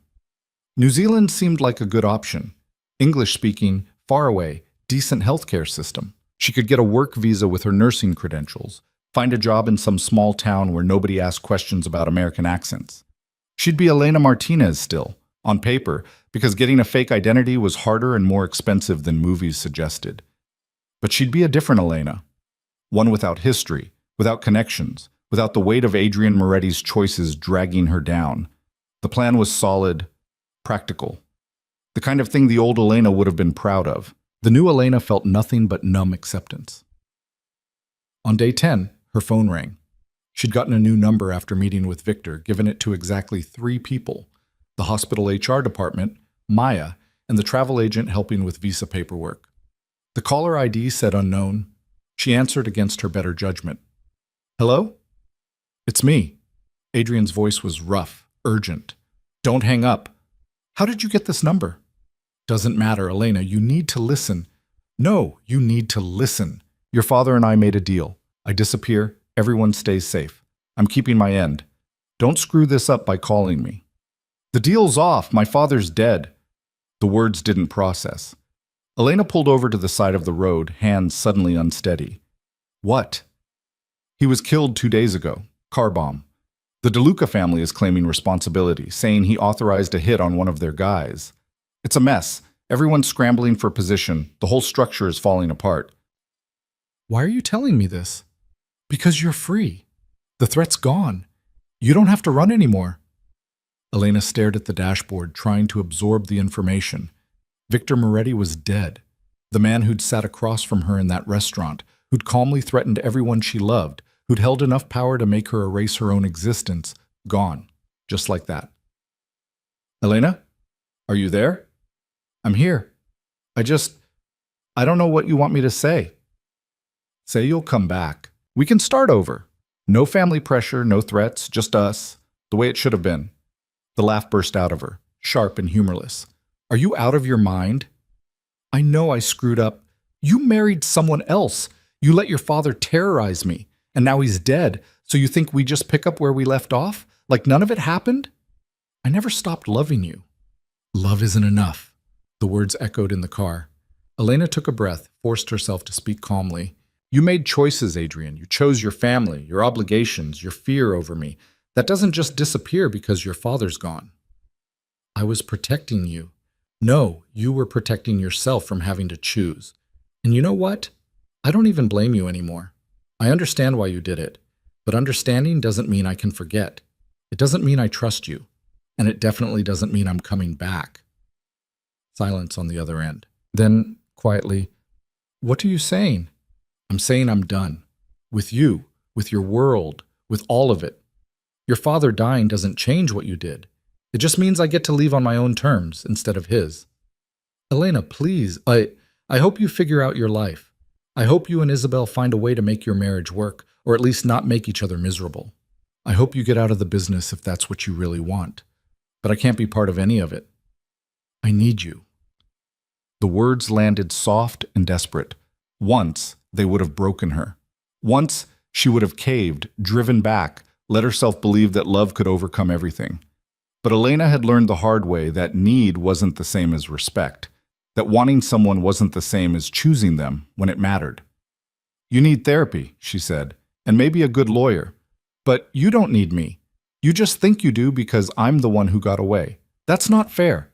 New Zealand seemed like a good option. English-speaking, far away, decent healthcare system. She could get a work visa with her nursing credentials, find a job in some small town where nobody asked questions about American accents. She'd be Elena Martinez still, on paper, because getting a fake identity was harder and more expensive than movies suggested. But she'd be a different Elena. One without history, without connections, without the weight of Adrian Moretti's choices dragging her down. The plan was solid, practical. The kind of thing the old Elena would have been proud of. The new Elena felt nothing but numb acceptance. On day 10, her phone rang. She'd gotten a new number after meeting with Victor, given it to exactly 3 people: the hospital HR department, Maya, and the travel agent helping with visa paperwork. The caller ID said unknown. She answered against her better judgment. Hello? It's me. Adrian's voice was rough, urgent. Don't hang up. How did you get this number? Doesn't matter, Elena. You need to listen. No, you need to listen. Your father and I made a deal. I disappear. Everyone stays safe. I'm keeping my end. Don't screw this up by calling me. The deal's off. My father's dead. The words didn't process. Elena pulled over to the side of the road, hands suddenly unsteady. What? He was killed 2 days ago. Car bomb. The DeLuca family is claiming responsibility, saying he authorized a hit on one of their guys. It's a mess. Everyone's scrambling for position. The whole structure is falling apart. Why are you telling me this? Because you're free. The threat's gone. You don't have to run anymore. Elena stared at the dashboard, trying to absorb the information. Victor Moretti was dead. The man who'd sat across from her in that restaurant, who'd calmly threatened everyone she loved, who'd held enough power to make her erase her own existence, gone, just like that. Elena? Are you there? I'm here. I don't know what you want me to say. Say you'll come back. We can start over. No family pressure, no threats, just us, the way it should have been. The laugh burst out of her, sharp and humorless. Are you out of your mind? I know I screwed up. You married someone else. You let your father terrorize me, and now he's dead, so you think we just pick up where we left off? Like none of it happened? I never stopped loving you. Love isn't enough. The words echoed in the car. Elena took a breath, forced herself to speak calmly. You made choices, Adrian. You chose your family, your obligations, your fear over me. That doesn't just disappear because your father's gone. I was protecting you. No, you were protecting yourself from having to choose. And you know what? I don't even blame you anymore. I understand why you did it, but understanding doesn't mean I can forget. It doesn't mean I trust you, and it definitely doesn't mean I'm coming back. Silence on the other end. Then, quietly, what are you saying? I'm saying I'm done. With you, with your world, with all of it. Your father dying doesn't change what you did. It just means I get to leave on my own terms instead of his. Elena, please, I hope you figure out your life. I hope you and Isabel find a way to make your marriage work, or at least not make each other miserable. I hope you get out of the business if that's what you really want. But I can't be part of any of it. I need you. The words landed soft and desperate. Once, they would have broken her. Once, she would have caved, driven back, let herself believe that love could overcome everything. But Elena had learned the hard way that need wasn't the same as respect, that wanting someone wasn't the same as choosing them when it mattered. You need therapy, she said, and maybe a good lawyer. But you don't need me. You just think you do because I'm the one who got away. That's not fair.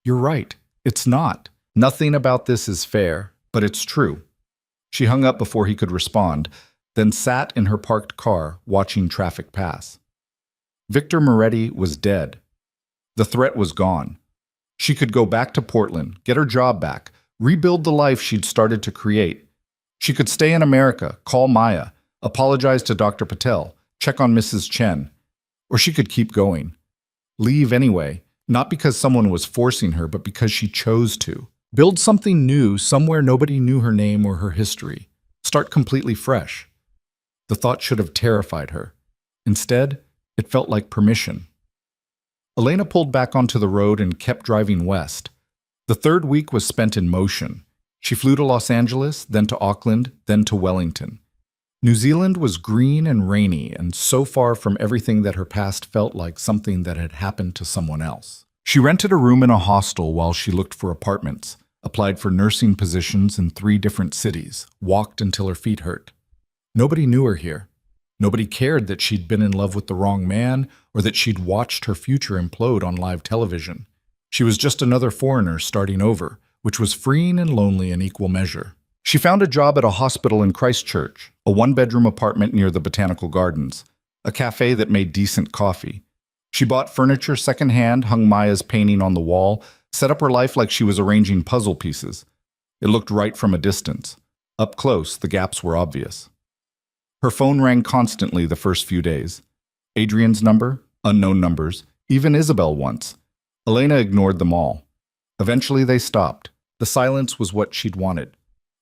You're right. It's not. Nothing about this is fair, but it's true. She hung up before he could respond, then sat in her parked car watching traffic pass. Victor Moretti was dead. The threat was gone. She could go back to Portland, get her job back, rebuild the life she'd started to create. She could stay in America, call Maya, apologize to Dr. Patel, check on Mrs. Chen. Or she could keep going. Leave anyway, not because someone was forcing her, but because she chose to. Build something new somewhere nobody knew her name or her history. Start completely fresh. The thought should have terrified her. Instead, it felt like permission. Elena pulled back onto the road and kept driving west. The third week was spent in motion. She flew to Los Angeles, then to Auckland, then to Wellington. New Zealand was green and rainy and so far from everything that her past felt like something that had happened to someone else. She rented a room in a hostel while she looked for apartments, applied for nursing positions in 3 different cities, walked until her feet hurt. Nobody knew her here. Nobody cared that she'd been in love with the wrong man or that she'd watched her future implode on live television. She was just another foreigner starting over, which was freeing and lonely in equal measure. She found a job at a hospital in Christchurch, a 1-bedroom apartment near the Botanical Gardens, a cafe that made decent coffee. She bought furniture secondhand, hung Maya's painting on the wall, set up her life like she was arranging puzzle pieces. It looked right from a distance. Up close, the gaps were obvious. Her phone rang constantly the first few days. Adrian's number, unknown numbers, even Isabel once. Elena ignored them all. Eventually they stopped. The silence was what she'd wanted.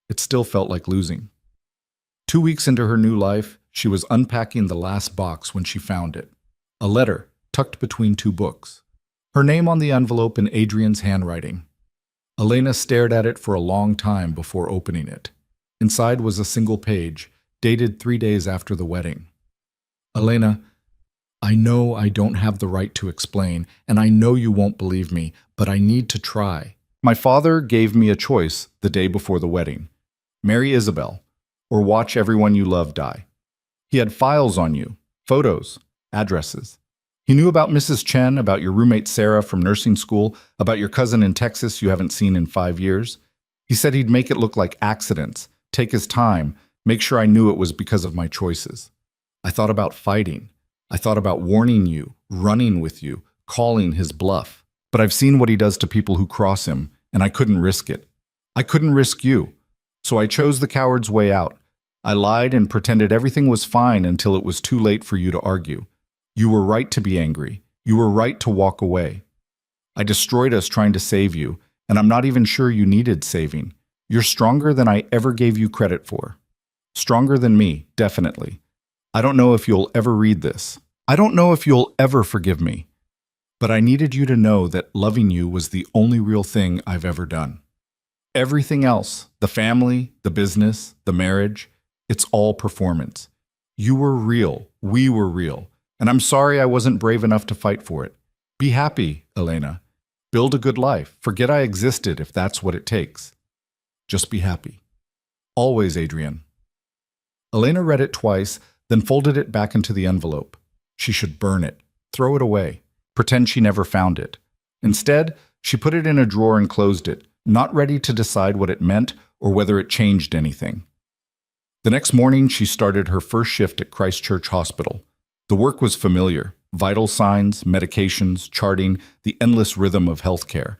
It still felt like losing. 2 weeks into her new life, she was unpacking the last box when she found it. A letter, tucked between 2 books. Her name on the envelope in Adrian's handwriting. Elena stared at it for a long time before opening it. Inside was a single page, dated 3 days after the wedding. Elena, I know I don't have the right to explain, and I know you won't believe me, but I need to try. My father gave me a choice the day before the wedding. Marry Isabel, or watch everyone you love die. He had files on you, photos, addresses. He knew about Mrs. Chen, about your roommate Sarah from nursing school, about your cousin in Texas you haven't seen in 5 years. He said he'd make it look like accidents, take his time, make sure I knew it was because of my choices. I thought about fighting. I thought about warning you, running with you, calling his bluff. But I've seen what he does to people who cross him, and I couldn't risk it. I couldn't risk you. So I chose the coward's way out. I lied and pretended everything was fine until it was too late for you to argue. You were right to be angry. You were right to walk away. I destroyed us trying to save you, and I'm not even sure you needed saving. You're stronger than I ever gave you credit for. Stronger than me, definitely. I don't know if you'll ever read this. I don't know if you'll ever forgive me. But I needed you to know that loving you was the only real thing I've ever done. Everything else, the family, the business, the marriage, it's all performance. You were real. We were real. And I'm sorry I wasn't brave enough to fight for it. Be happy, Elena. Build a good life. Forget I existed if that's what it takes. Just be happy. Always, Adrian. Elena read it twice, then folded it back into the envelope. She should burn it, throw it away, pretend she never found it. Instead, she put it in a drawer and closed it, not ready to decide what it meant or whether it changed anything. The next morning, she started her first shift at Christchurch Hospital. The work was familiar: vital signs, medications, charting, the endless rhythm of healthcare.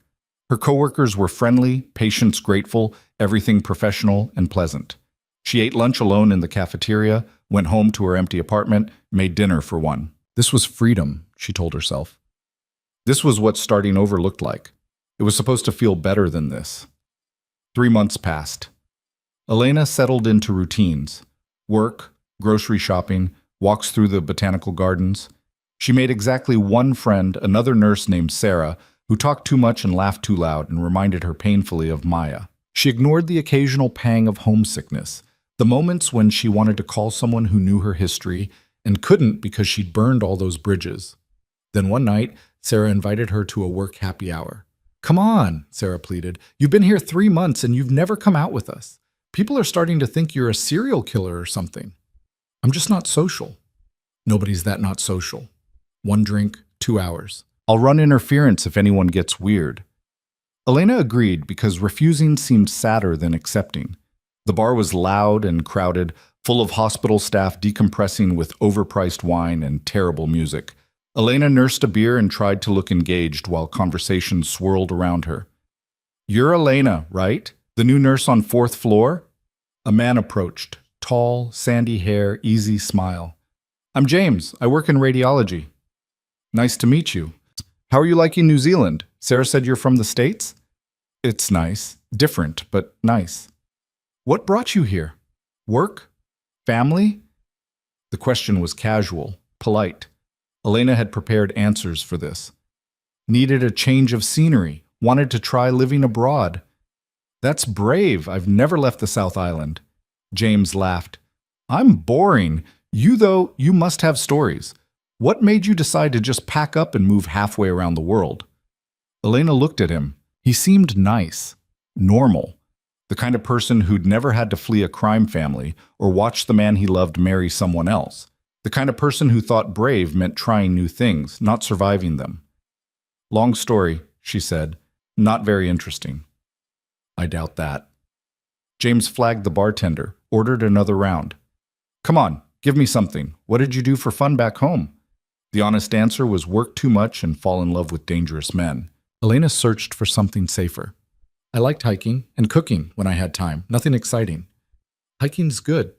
Her coworkers were friendly, patients grateful, everything professional and pleasant. She ate lunch alone in the cafeteria, went home to her empty apartment, made dinner for one. This was freedom, she told herself. This was what starting over looked like. It was supposed to feel better than this. 3 months passed. Elena settled into routines: work, grocery shopping, walks through the botanical gardens. She made exactly one friend, another nurse named Sarah, who talked too much and laughed too loud and reminded her painfully of Maya. She ignored the occasional pang of homesickness, the moments when she wanted to call someone who knew her history and couldn't because she'd burned all those bridges. Then one night, Sarah invited her to a work happy hour. "Come on," Sarah pleaded. "You've been here 3 months and you've never come out with us. People are starting to think you're a serial killer or something." "I'm just not social." "Nobody's that not social. 1 drink, 2 hours. I'll run interference if anyone gets weird." Elena agreed because refusing seemed sadder than accepting. The bar was loud and crowded, full of hospital staff decompressing with overpriced wine and terrible music. Elena nursed a beer and tried to look engaged while conversation swirled around her. "You're Elena, right? The new nurse on fourth floor?" A man approached, tall, sandy hair, easy smile. "I'm James. I work in radiology." "Nice to meet you. How are you liking New Zealand? Sarah said you're from the States?" "It's nice. Different, but nice." "What brought you here? Work? Family?" The question was casual, polite. Elena had prepared answers for this. Needed a change of scenery, wanted to try living abroad. "That's brave. I've never left the South Island." James laughed. "I'm boring. You, though, you must have stories. What made you decide to just pack up and move halfway around the world?" Elena looked at him. He seemed nice, normal, the kind of person who'd never had to flee a crime family or watch the man he loved marry someone else. The kind of person who thought brave meant trying new things, not surviving them. "Long story," she said. "Not very interesting." "I doubt that." James flagged the bartender, ordered another round. "Come on, give me something. What did you do for fun back home?" The honest answer was work too much and fall in love with dangerous men. Elena searched for something safer. "I liked hiking and cooking when I had time. Nothing exciting." "Hiking's good.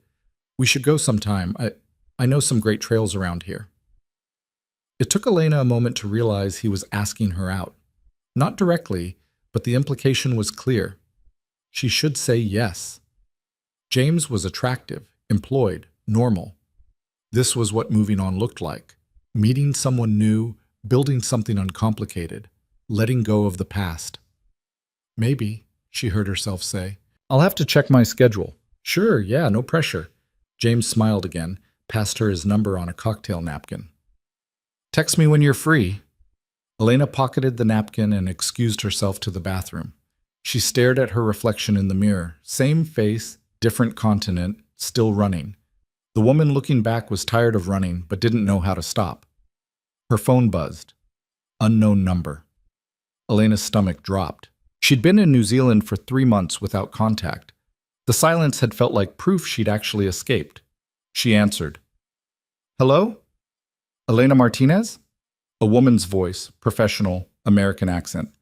We should go sometime. I know some great trails around here." It took Elena a moment to realize he was asking her out. Not directly, but the implication was clear. She should say yes. James was attractive, employed, normal. This was what moving on looked like. Meeting someone new, building something uncomplicated, letting go of the past. "Maybe," she heard herself say. "I'll have to check my schedule." "Sure, yeah, no pressure." James smiled again, passed her his number on a cocktail napkin. "Text me when you're free." Elena pocketed the napkin and excused herself to the bathroom. She stared at her reflection in the mirror. Same face, different continent, still running. The woman looking back was tired of running, but didn't know how to stop. Her phone buzzed. Unknown number. Elena's stomach dropped. She'd been in New Zealand for 3 months without contact. The silence had felt like proof she'd actually escaped. She answered. "Hello? Elena Martinez?" A woman's voice, professional, American accent.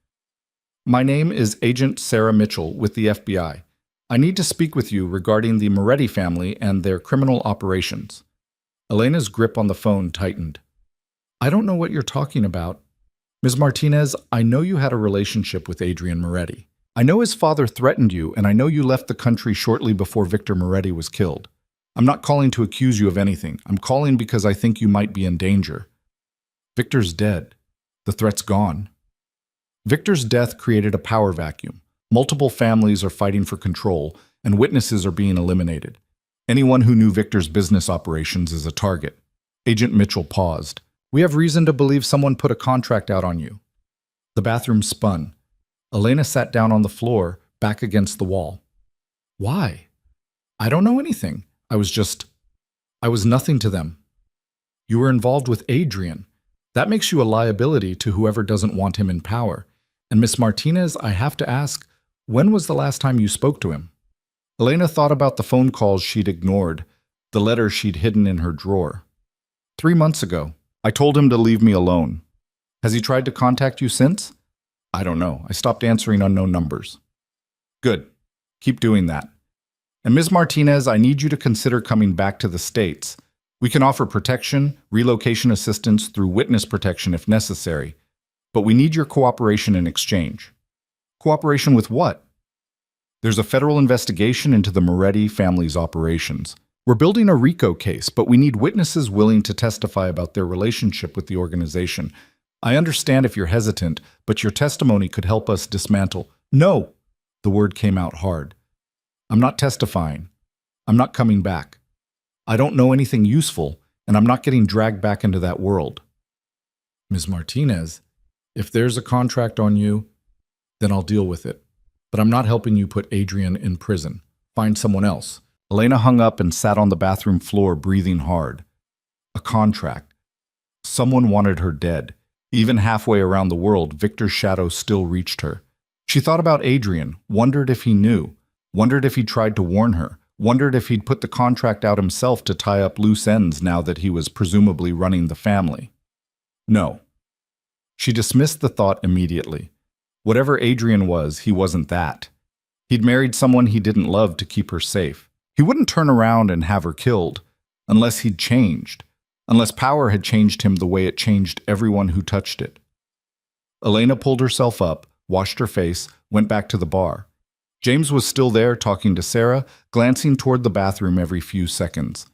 "My name is Agent Sarah Mitchell with the FBI. I need to speak with you regarding the Moretti family and their criminal operations." Elena's grip on the phone tightened. "I don't know what you're talking about. Ms. Martinez, I know you had a relationship with Adrian Moretti. I know his father threatened you, and I know you left the country shortly before Victor Moretti was killed. I'm not calling to accuse you of anything. I'm calling because I think you might be in danger. Victor's dead. The threat's gone. Victor's death created a power vacuum. Multiple families are fighting for control, and witnesses are being eliminated. Anyone who knew Victor's business operations is a target." Agent Mitchell paused. "We have reason to believe someone put a contract out on you." The bathroom spun. Elena sat down on the floor, back against the wall. "Why? I don't know anything. I was nothing to them." "You were involved with Adrian. That makes you a liability to whoever doesn't want him in power. And Miss Martinez, I have to ask, when was the last time you spoke to him?" Elena thought about the phone calls she'd ignored, the letter she'd hidden in her drawer. 3 months ago. I told him to leave me alone. Has he tried to contact you since?" "I don't know. I stopped answering unknown numbers." "Good. Keep doing that. And Ms. Martinez, I need you to consider coming back to the States. We can offer protection, relocation assistance through witness protection if necessary. But we need your cooperation in exchange." "Cooperation with what?" "There's a federal investigation into the Moretti family's operations. We're building a RICO case, but we need witnesses willing to testify about their relationship with the organization. I understand if you're hesitant, but your testimony could help us dismantle." "No!" The word came out hard. "I'm not testifying. I'm not coming back. I don't know anything useful, and I'm not getting dragged back into that world." "Ms. Martinez, if there's a contract on you, then I'll deal with it. But I'm not helping you put Adrian in prison. Find someone else." Elena hung up and sat on the bathroom floor, breathing hard. A contract. Someone wanted her dead. Even halfway around the world, Victor's shadow still reached her. She thought about Adrian, wondered if he knew, wondered if he'd tried to warn her, wondered if he'd put the contract out himself to tie up loose ends now that he was presumably running the family. No. She dismissed the thought immediately. Whatever Adrian was, he wasn't that. He'd married someone he didn't love to keep her safe. He wouldn't turn around and have her killed, unless he'd changed, unless power had changed him the way it changed everyone who touched it. Elena pulled herself up, washed her face, went back to the bar. James was still there talking to Sarah, glancing toward the bathroom every few seconds.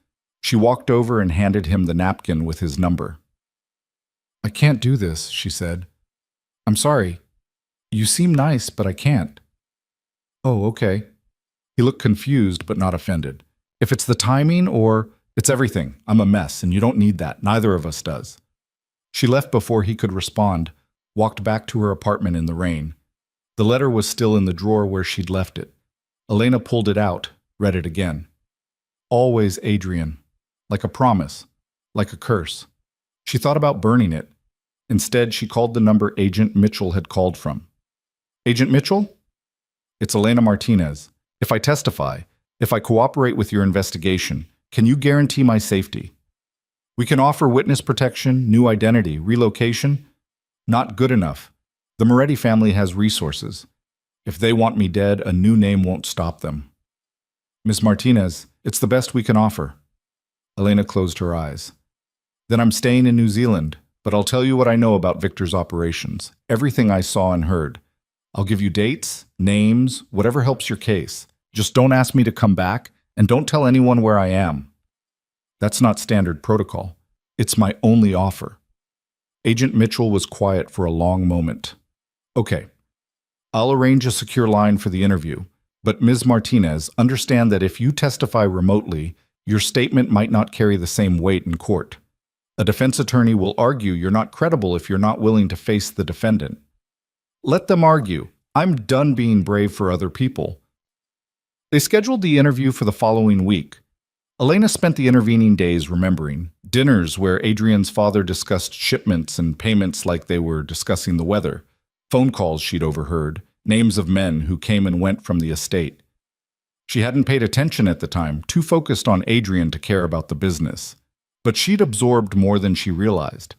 She walked over and handed him the napkin with his number. "I can't do this," she said. "I'm sorry. You seem nice, but I can't." "Oh, okay." He looked confused, but not offended. "If it's the timing or it's everything, I'm a mess, and you don't need that. Neither of us does." She left before he could respond, walked back to her apartment in the rain. The letter was still in the drawer where she'd left it. Elena pulled it out, read it again. Always Adrian. Like a promise. Like a curse. She thought about burning it. Instead, she called the number Agent Mitchell had called from. "Agent Mitchell? It's Elena Martinez. If I testify, if I cooperate with your investigation, can you guarantee my safety? We can offer witness protection, new identity, relocation. Not good enough. The Moretti family has resources. If they want me dead, a new name won't stop them. Miss Martinez, it's the best we can offer." Elena closed her eyes. "Then I'm staying in New Zealand, but I'll tell you what I know about Victor's operations, everything I saw and heard. I'll give you dates, names, whatever helps your case. Just don't ask me to come back, and don't tell anyone where I am. That's not standard protocol. It's my only offer." Agent Mitchell was quiet for a long moment. "Okay, I'll arrange a secure line for the interview, but Ms. Martinez, understand that if you testify remotely, your statement might not carry the same weight in court. A defense attorney will argue you're not credible if you're not willing to face the defendant. Let them argue. I'm done being brave for other people." They scheduled the interview for the following week. Elena spent the intervening days remembering dinners where Adrian's father discussed shipments and payments like they were discussing the weather, phone calls she'd overheard, names of men who came and went from the estate. She hadn't paid attention at the time, too focused on Adrian to care about the business. But she'd absorbed more than she realized.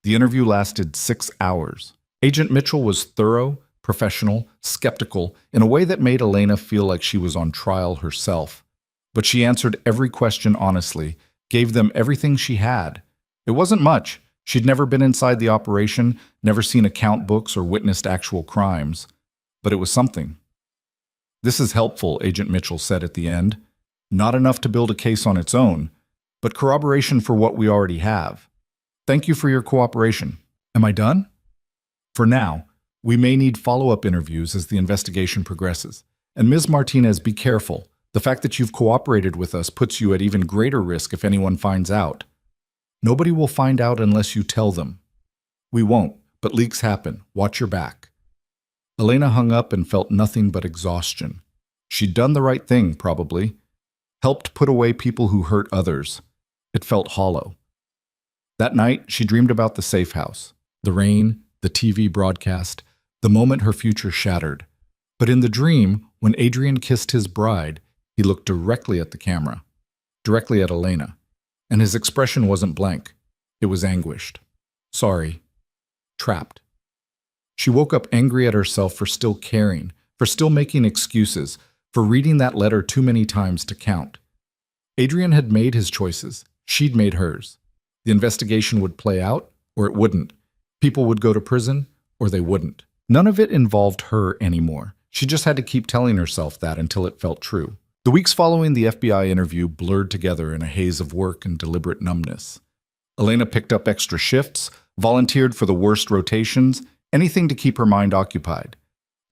The interview lasted 6 hours. Agent Mitchell was thorough, professional, skeptical, in a way that made Elena feel like she was on trial herself. But she answered every question honestly, gave them everything she had. It wasn't much. She'd never been inside the operation, never seen account books or witnessed actual crimes. But it was something. "This is helpful," Agent Mitchell said at the end. "Not enough to build a case on its own, but corroboration for what we already have. Thank you for your cooperation. Am I done?" "For now. We may need follow-up interviews as the investigation progresses. And Ms. Martinez, be careful. The fact that you've cooperated with us puts you at even greater risk if anyone finds out. Nobody will find out unless you tell them. We won't, but leaks happen. Watch your back." Elena hung up and felt nothing but exhaustion. She'd done the right thing, probably. Helped put away people who hurt others. It felt hollow. That night, she dreamed about the safe house, the rain, the TV broadcast, the moment her future shattered. But in the dream, when Adrian kissed his bride, he looked directly at the camera, directly at Elena, and his expression wasn't blank. It was anguished. Sorry. Trapped. She woke up angry at herself for still caring, for still making excuses, for reading that letter too many times to count. Adrian had made his choices. She'd made hers. The investigation would play out, or it wouldn't. People would go to prison, or they wouldn't. None of it involved her anymore. She just had to keep telling herself that until it felt true. The weeks following the FBI interview blurred together in a haze of work and deliberate numbness. Elena picked up extra shifts, volunteered for the worst rotations, anything to keep her mind occupied.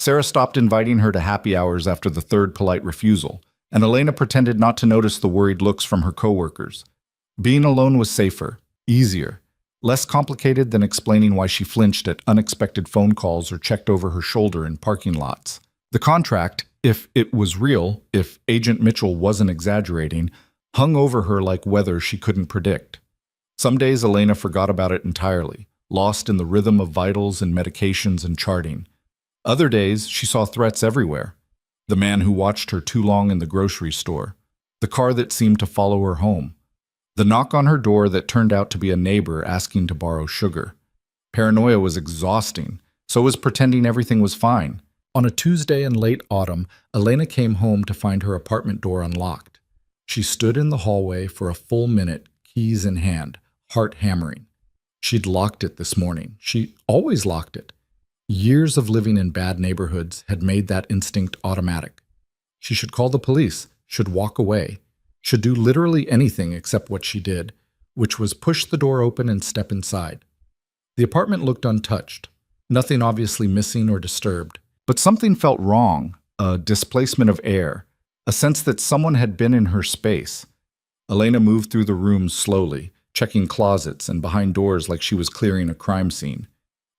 Sarah stopped inviting her to happy hours after the third polite refusal, and Elena pretended not to notice the worried looks from her coworkers. Being alone was safer, easier, less complicated than explaining why she flinched at unexpected phone calls or checked over her shoulder in parking lots. The contract, if it was real, if Agent Mitchell wasn't exaggerating, hung over her like weather she couldn't predict. Some days Elena forgot about it entirely, lost in the rhythm of vitals and medications and charting. Other days, she saw threats everywhere. The man who watched her too long in the grocery store, the car that seemed to follow her home, the knock on her door that turned out to be a neighbor asking to borrow sugar. Paranoia was exhausting, so was pretending everything was fine. On a Tuesday in late autumn, Elena came home to find her apartment door unlocked. She stood in the hallway for a full minute, keys in hand, heart hammering. She'd locked it this morning. She always locked it. Years of living in bad neighborhoods had made that instinct automatic. She should call the police, should walk away, should do literally anything except what she did, which was push the door open and step inside. The apartment looked untouched, nothing obviously missing or disturbed, but something felt wrong, a displacement of air, a sense that someone had been in her space. Elena moved through the room slowly, checking closets and behind doors like she was clearing a crime scene.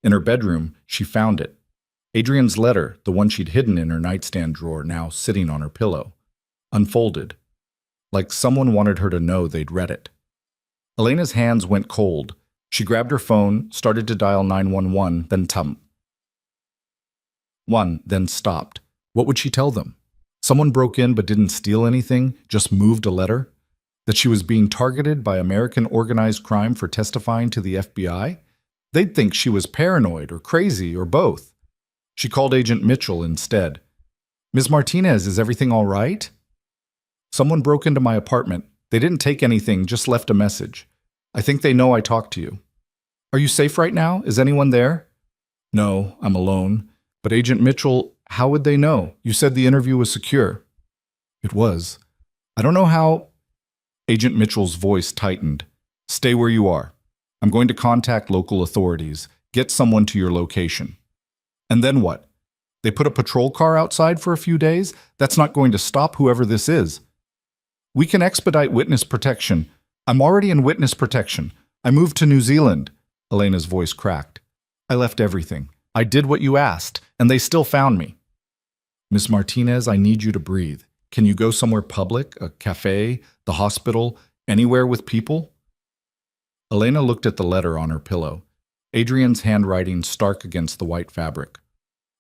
In her bedroom, she found it. Adrian's letter, the one she'd hidden in her nightstand drawer, now sitting on her pillow. Unfolded. Like someone wanted her to know they'd read it. Elena's hands went cold. She grabbed her phone, started to dial 911, then stopped. What would she tell them? Someone broke in but didn't steal anything, just moved a letter? That she was being targeted by American organized crime for testifying to the FBI? They'd think she was paranoid or crazy or both. She called Agent Mitchell instead. "Ms. Martinez, is everything all right?" "Someone broke into my apartment. They didn't take anything, just left a message. I think they know I talked to you." "Are you safe right now? Is anyone there?" "No, I'm alone. But Agent Mitchell, how would they know? You said the interview was secure." "It was. I don't know how—" Agent Mitchell's voice tightened. "Stay where you are. I'm going to contact local authorities. Get someone to your location." "And then what? They put a patrol car outside for a few days? That's not going to stop whoever this is." "We can expedite witness protection. I'm already in witness protection. I moved to New Zealand." Elena's voice cracked. "I left everything. I did what you asked, and they still found me." "Miss Martinez, I need you to breathe. Can you go somewhere public, a cafe, the hospital, anywhere with people?" Elena looked at the letter on her pillow. Adrian's handwriting stark against the white fabric.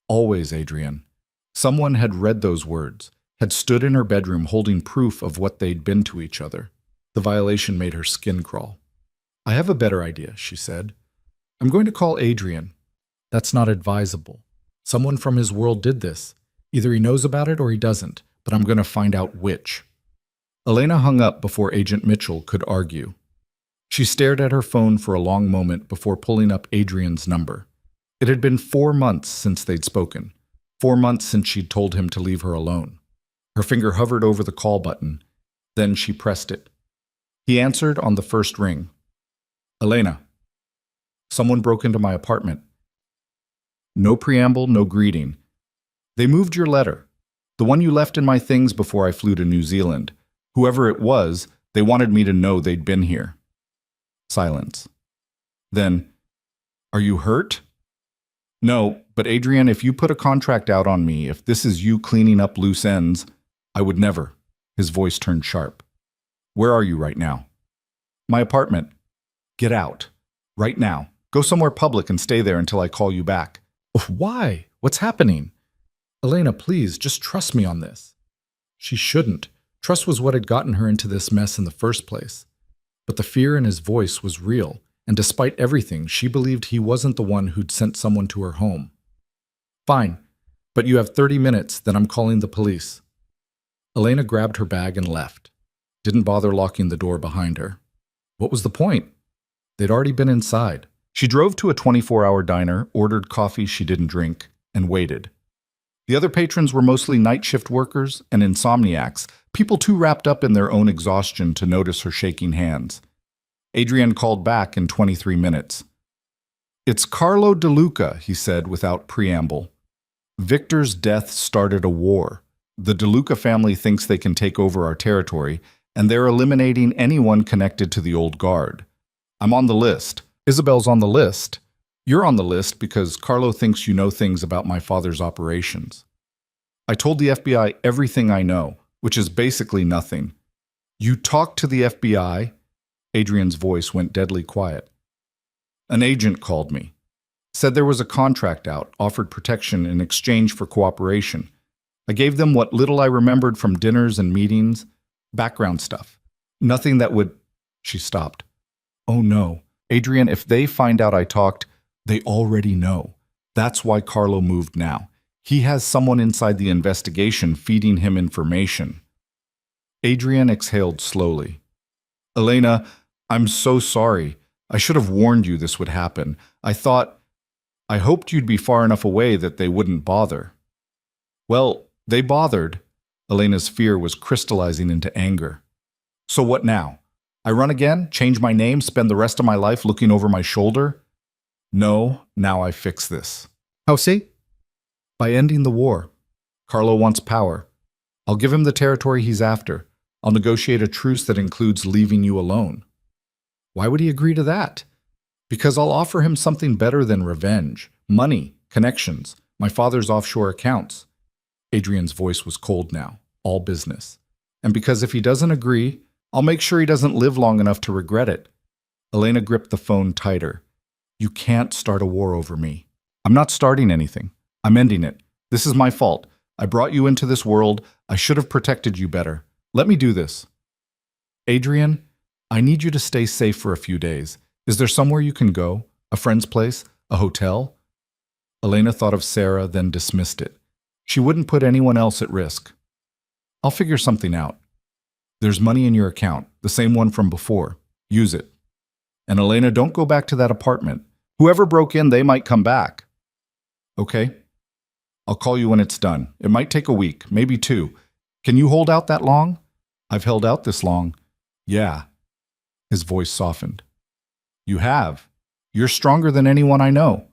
Always Adrian. Someone had read those words, had stood in her bedroom holding proof of what they'd been to each other. The violation made her skin crawl. "I have a better idea," she said. "I'm going to call Adrian." "That's not advisable. Someone from his world did this. Either he knows about it or he doesn't, but I'm going to find out which." Elena hung up before Agent Mitchell could argue. She stared at her phone for a long moment before pulling up Adrian's number. It had been 4 months since they'd spoken. 4 months since she'd told him to leave her alone. Her finger hovered over the call button. Then she pressed it. He answered on the first ring. "Elena, someone broke into my apartment." No preamble, no greeting. "They moved your letter. The one you left in my things before I flew to New Zealand. Whoever it was, they wanted me to know they'd been here." Silence. Then, "Are you hurt?" "No, but Adrian, if you put a contract out on me, if this is you cleaning up loose ends, I would never." His voice turned sharp. "Where are you right now?" "My apartment." "Get out. Right now. Go somewhere public and stay there until I call you back." "Why? What's happening?" "Elena, please, just trust me on this." She shouldn't. Trust was what had gotten her into this mess in the first place. But the fear in his voice was real, and despite everything, she believed he wasn't the one who'd sent someone to her home. "Fine, but you have 30 minutes, then I'm calling the police." Elena grabbed her bag and left. Didn't bother locking the door behind her. What was the point? They'd already been inside. She drove to a 24-hour diner, ordered coffee she didn't drink, and waited. The other patrons were mostly night shift workers and insomniacs, people too wrapped up in their own exhaustion to notice her shaking hands. Adrian called back in 23 minutes. "It's Carlo DeLuca," he said without preamble. "Victor's death started a war. The DeLuca family thinks they can take over our territory, and they're eliminating anyone connected to the old guard. I'm on the list. Isabel's on the list. You're on the list because Carlo thinks you know things about my father's operations. I told the FBI everything I know, which is basically nothing." "You talked to the FBI?" Adrian's voice went deadly quiet. "An agent called me. Said there was a contract out, offered protection in exchange for cooperation. I gave them what little I remembered from dinners and meetings, background stuff. Nothing that would... She stopped. Oh no. Adrian, if they find out I talked, they already know. That's why Carlo moved now. He has someone inside the investigation feeding him information. Adrian exhaled slowly. Elena, I'm so sorry. I should have warned you this would happen. I hoped you'd be far enough away that they wouldn't bother. Well, they bothered. Elena's fear was crystallizing into anger. So what now? I run again? Change my name? Spend the rest of my life looking over my shoulder? No, now I fix this. How see? By ending the war. Carlo wants power. I'll give him the territory he's after. I'll negotiate a truce that includes leaving you alone. Why would he agree to that? Because I'll offer him something better than revenge, money, connections, my father's offshore accounts. Adrian's voice was cold now, all business. And because if he doesn't agree, I'll make sure he doesn't live long enough to regret it. Elena gripped the phone tighter. You can't start a war over me. I'm not starting anything. I'm ending it. This is my fault. I brought you into this world. I should have protected you better. Let me do this. Adrian, I need you to stay safe for a few days. Is there somewhere you can go? A friend's place? A hotel? Elena thought of Sarah, then dismissed it. She wouldn't put anyone else at risk. I'll figure something out. There's money in your account, the same one from before. Use it. And Elena, don't go back to that apartment. Whoever broke in, they might come back. Okay? I'll call you when it's done. It might take a week, maybe 2. Can you hold out that long? I've held out this long. Yeah. His voice softened. You have. You're stronger than anyone I know.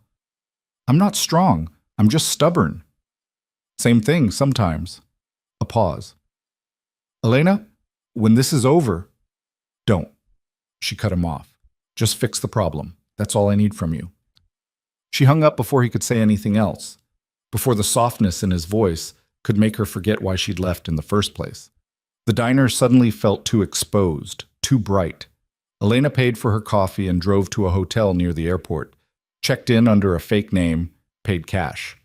I'm not strong. I'm just stubborn. Same thing sometimes. A pause. Elena, when this is over, don't. She cut him off. Just fix the problem. That's all I need from you. She hung up before he could say anything else, before the softness in his voice could make her forget why she'd left in the first place. The diner suddenly felt too exposed, too bright. Elena paid for her coffee and drove to a hotel near the airport, checked in under a fake name, paid cash.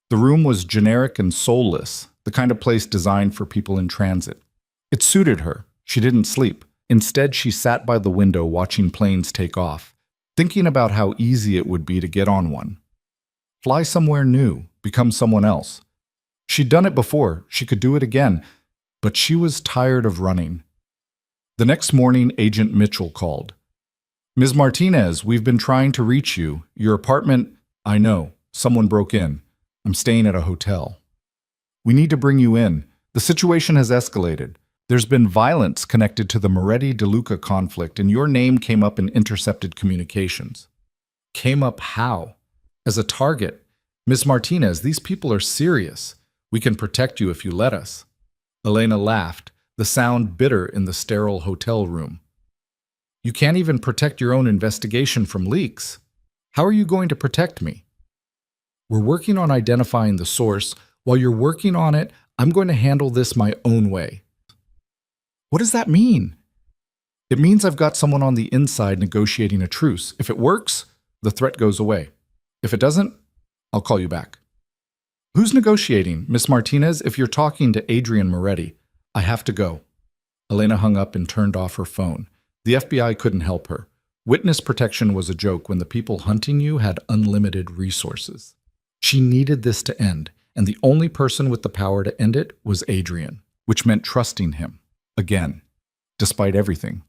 The room was generic and soulless, the kind of place designed for people in transit. It suited her. She didn't sleep. Instead, she sat by the window watching planes take off, thinking about how easy it would be to get on one. Fly somewhere new, become someone else. She'd done it before, she could do it again, but she was tired of running. The next morning, Agent Mitchell called. Ms. Martinez, we've been trying to reach you. Your apartment, I know, someone broke in. I'm staying at a hotel. We need to bring you in. The situation has escalated. There's been violence connected to the Moretti-De Luca conflict, and your name came up in intercepted communications. Came up how? As a target. Ms. Martinez, these people are serious. We can protect you if you let us. Elena laughed, the sound bitter in the sterile hotel room. You can't even protect your own investigation from leaks. How are you going to protect me? We're working on identifying the source. While you're working on it, I'm going to handle this my own way. What does that mean? It means I've got someone on the inside negotiating a truce. If it works, the threat goes away. If it doesn't, I'll call you back. Who's negotiating? Miss Martinez, if you're talking to Adrian Moretti, I have to go. Elena hung up and turned off her phone. The FBI couldn't help her. Witness protection was a joke when the people hunting you had unlimited resources. She needed this to end, and the only person with the power to end it was Adrian, which meant trusting him. Again, despite everything.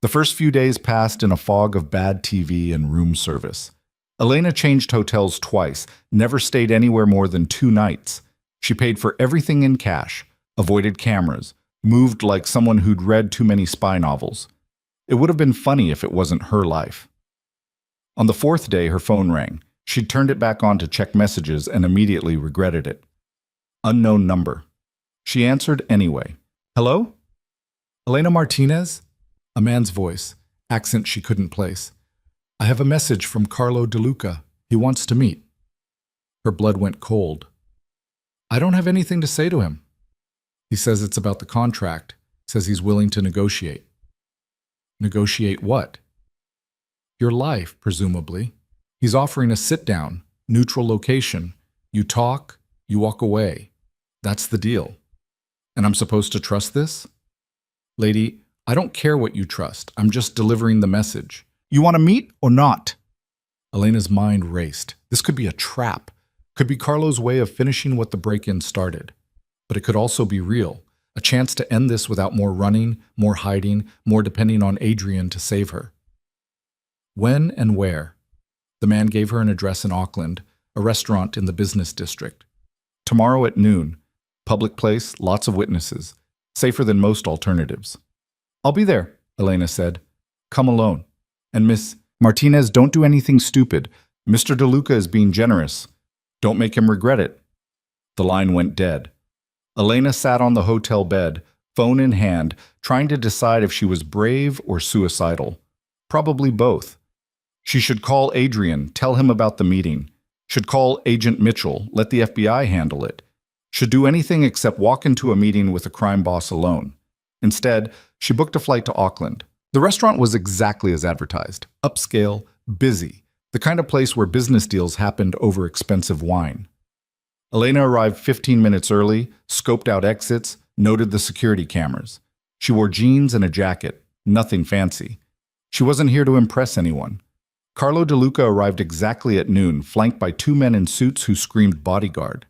The first few days passed in a fog of bad TV and room service. Elena changed hotels twice, never stayed anywhere more than 2 nights. She paid for everything in cash, avoided cameras, moved like someone who'd read too many spy novels. It would have been funny if it wasn't her life. On the 4th day, her phone rang. She'd turned it back on to check messages and immediately regretted it. Unknown number. She answered anyway. Hello? Elena Martinez? A man's voice, accent she couldn't place. I have a message from Carlo De Luca. He wants to meet. Her blood went cold. I don't have anything to say to him. He says it's about the contract, says he's willing to negotiate. Negotiate what? Your life, presumably. He's offering a sit-down, neutral location. You talk, you walk away. That's the deal. And I'm supposed to trust this? Lady, I don't care what you trust. I'm just delivering the message. You want to meet or not? Elena's mind raced. This could be a trap. Could be Carlo's way of finishing what the break-in started. But it could also be real. A chance to end this without more running, more hiding, more depending on Adrian to save her. When and where? The man gave her an address in Auckland, a restaurant in the business district. Tomorrow at noon. Public place, lots of witnesses. Safer than most alternatives. I'll be there, Elena said. Come alone. And Miss Martinez, don't do anything stupid. Mr. DeLuca is being generous. Don't make him regret it. The line went dead. Elena sat on the hotel bed, phone in hand, trying to decide if she was brave or suicidal. Probably both. She should call Adrian, tell him about the meeting. Should call Agent Mitchell, let the FBI handle it. Should do anything except walk into a meeting with a crime boss alone. Instead, she booked a flight to Auckland. The restaurant was exactly as advertised. Upscale, busy. The kind of place where business deals happened over expensive wine. Elena arrived 15 minutes early, scoped out exits, noted the security cameras. She wore jeans and a jacket, nothing fancy. She wasn't here to impress anyone. Carlo DeLuca arrived exactly at noon, flanked by two men in suits who screamed bodyguard.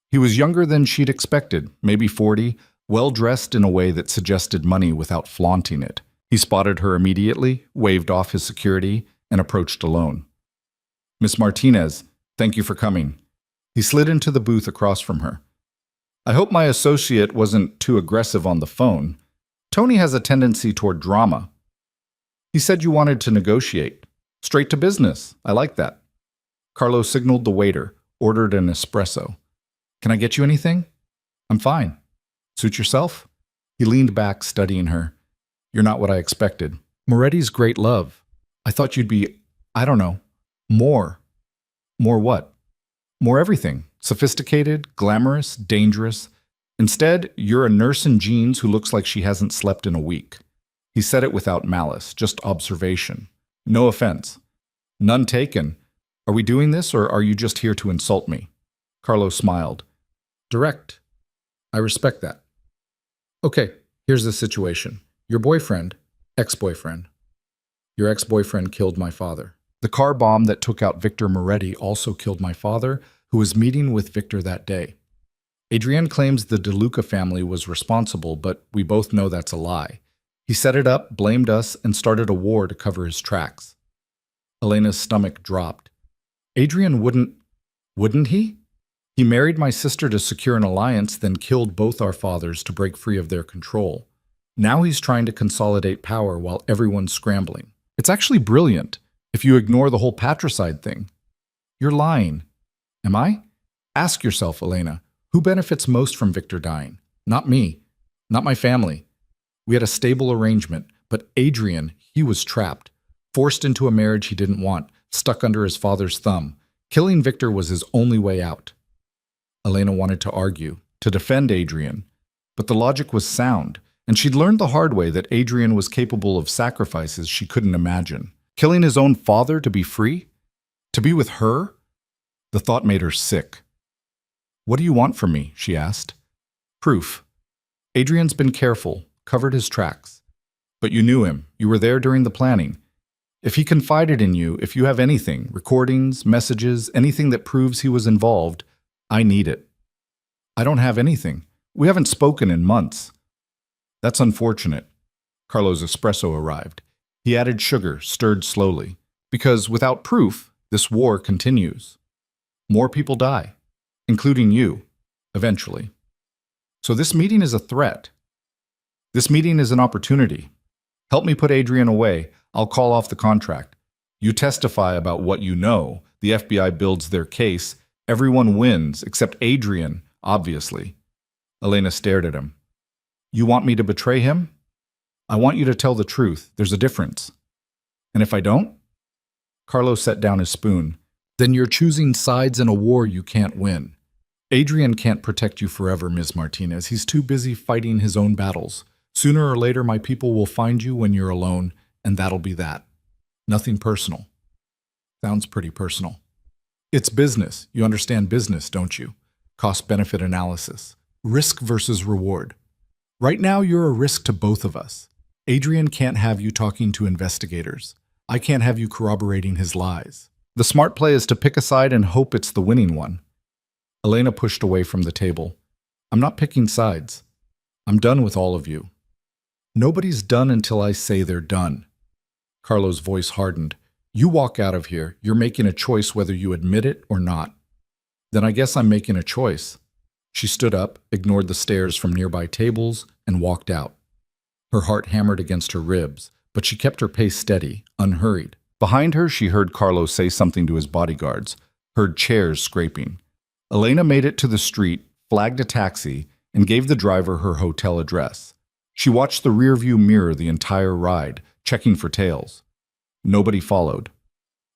He was younger than she'd expected, maybe 40, well-dressed in a way that suggested money without flaunting it. He spotted her immediately, waved off his security, and approached alone. Miss Martinez, thank you for coming. He slid into the booth across from her. I hope my associate wasn't too aggressive on the phone. Tony has a tendency toward drama. He said you wanted to negotiate. Straight to business. I like that. Carlo signaled the waiter, ordered an espresso. Can I get you anything? I'm fine. Suit yourself? He leaned back, studying her. You're not what I expected. Moretti's great love. I thought you'd be, I don't know, more. More what? More everything. Sophisticated, glamorous, dangerous. Instead, you're a nurse in jeans who looks like she hasn't slept in a week. He said it without malice, just observation. No offense. None taken. Are we doing this, or are you just here to insult me? Carlo smiled. Direct. I respect that. Okay, here's the situation. Your boyfriend, ex-boyfriend. Your ex-boyfriend killed my father. The car bomb that took out Victor Moretti also killed my father, who was meeting with Victor that day. Adrian claims the DeLuca family was responsible, but we both know that's a lie. He set it up, blamed us, and started a war to cover his tracks. Elena's stomach dropped. Adrian wouldn't he? He married my sister to secure an alliance, then killed both our fathers to break free of their control. Now he's trying to consolidate power while everyone's scrambling. It's actually brilliant, if you ignore the whole patricide thing. You're lying. Am I? Ask yourself, Elena, who benefits most from Victor dying? Not me. Not my family. We had a stable arrangement, but Adrian, he was trapped. Forced into a marriage he didn't want, stuck under his father's thumb. Killing Victor was his only way out. Elena wanted to argue, to defend Adrian, but the logic was sound, and she'd learned the hard way that Adrian was capable of sacrifices she couldn't imagine. Killing his own father to be free? To be with her? The thought made her sick. What do you want from me? She asked. Proof. Adrian's been careful, covered his tracks. But you knew him. You were there during the planning. If he confided in you, if you have anything, recordings, messages, anything that proves he was involved, I need it. I don't have anything. We haven't spoken in months. That's unfortunate. Carlo's espresso arrived. He added sugar, stirred slowly. Because without proof, this war continues. More people die, including you, eventually. So this meeting is a threat. This meeting is an opportunity. Help me put Adrian away. I'll call off the contract. You testify about what you know. The FBI builds their case. Everyone wins, except Adrian, obviously. Elena stared at him. You want me to betray him? I want you to tell the truth. There's a difference. And if I don't? Carlo set down his spoon. Then you're choosing sides in a war you can't win. Adrian can't protect you forever, Ms. Martinez. He's too busy fighting his own battles. Sooner or later, my people will find you when you're alone, and that'll be that. Nothing personal. Sounds pretty personal. It's business. You understand business, don't you? Cost-benefit analysis. Risk versus reward. Right now, you're a risk to both of us. Adrian can't have you talking to investigators. I can't have you corroborating his lies. The smart play is to pick a side and hope it's the winning one. Elena pushed away from the table. I'm not picking sides. I'm done with all of you. Nobody's done until I say they're done. Carlo's voice hardened. You walk out of here, you're making a choice whether you admit it or not. Then I guess I'm making a choice. She stood up, ignored the stares from nearby tables, and walked out. Her heart hammered against her ribs, but she kept her pace steady, unhurried. Behind her, she heard Carlo say something to his bodyguards, heard chairs scraping. Elena made it to the street, flagged a taxi, and gave the driver her hotel address. She watched the rearview mirror the entire ride, checking for tails. Nobody followed.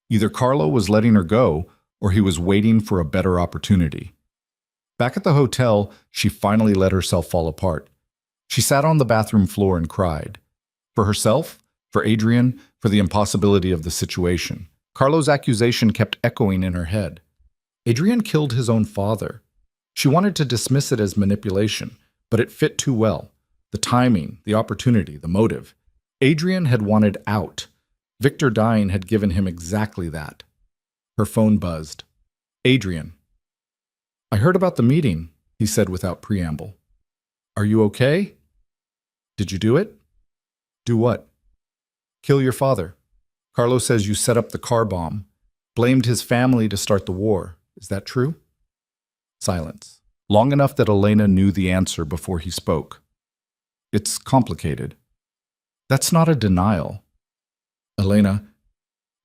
Either Carlo was letting her go, or he was waiting for a better opportunity. Back at the hotel, she finally let herself fall apart. She sat on the bathroom floor and cried. For herself, for Adrian, for the impossibility of the situation. Carlo's accusation kept echoing in her head. Adrian killed his own father. She wanted to dismiss it as manipulation, but it fit too well. The timing, the opportunity, the motive. Adrian had wanted out. Victor dying had given him exactly that. Her phone buzzed. Adrian. I heard about the meeting, he said without preamble. Are you okay? Did you do it? Do what? Kill your father. Carlo says you set up the car bomb, blamed his family to start the war. Is that true? Silence. Long enough that Elena knew the answer before he spoke. It's complicated. That's not a denial. Elena,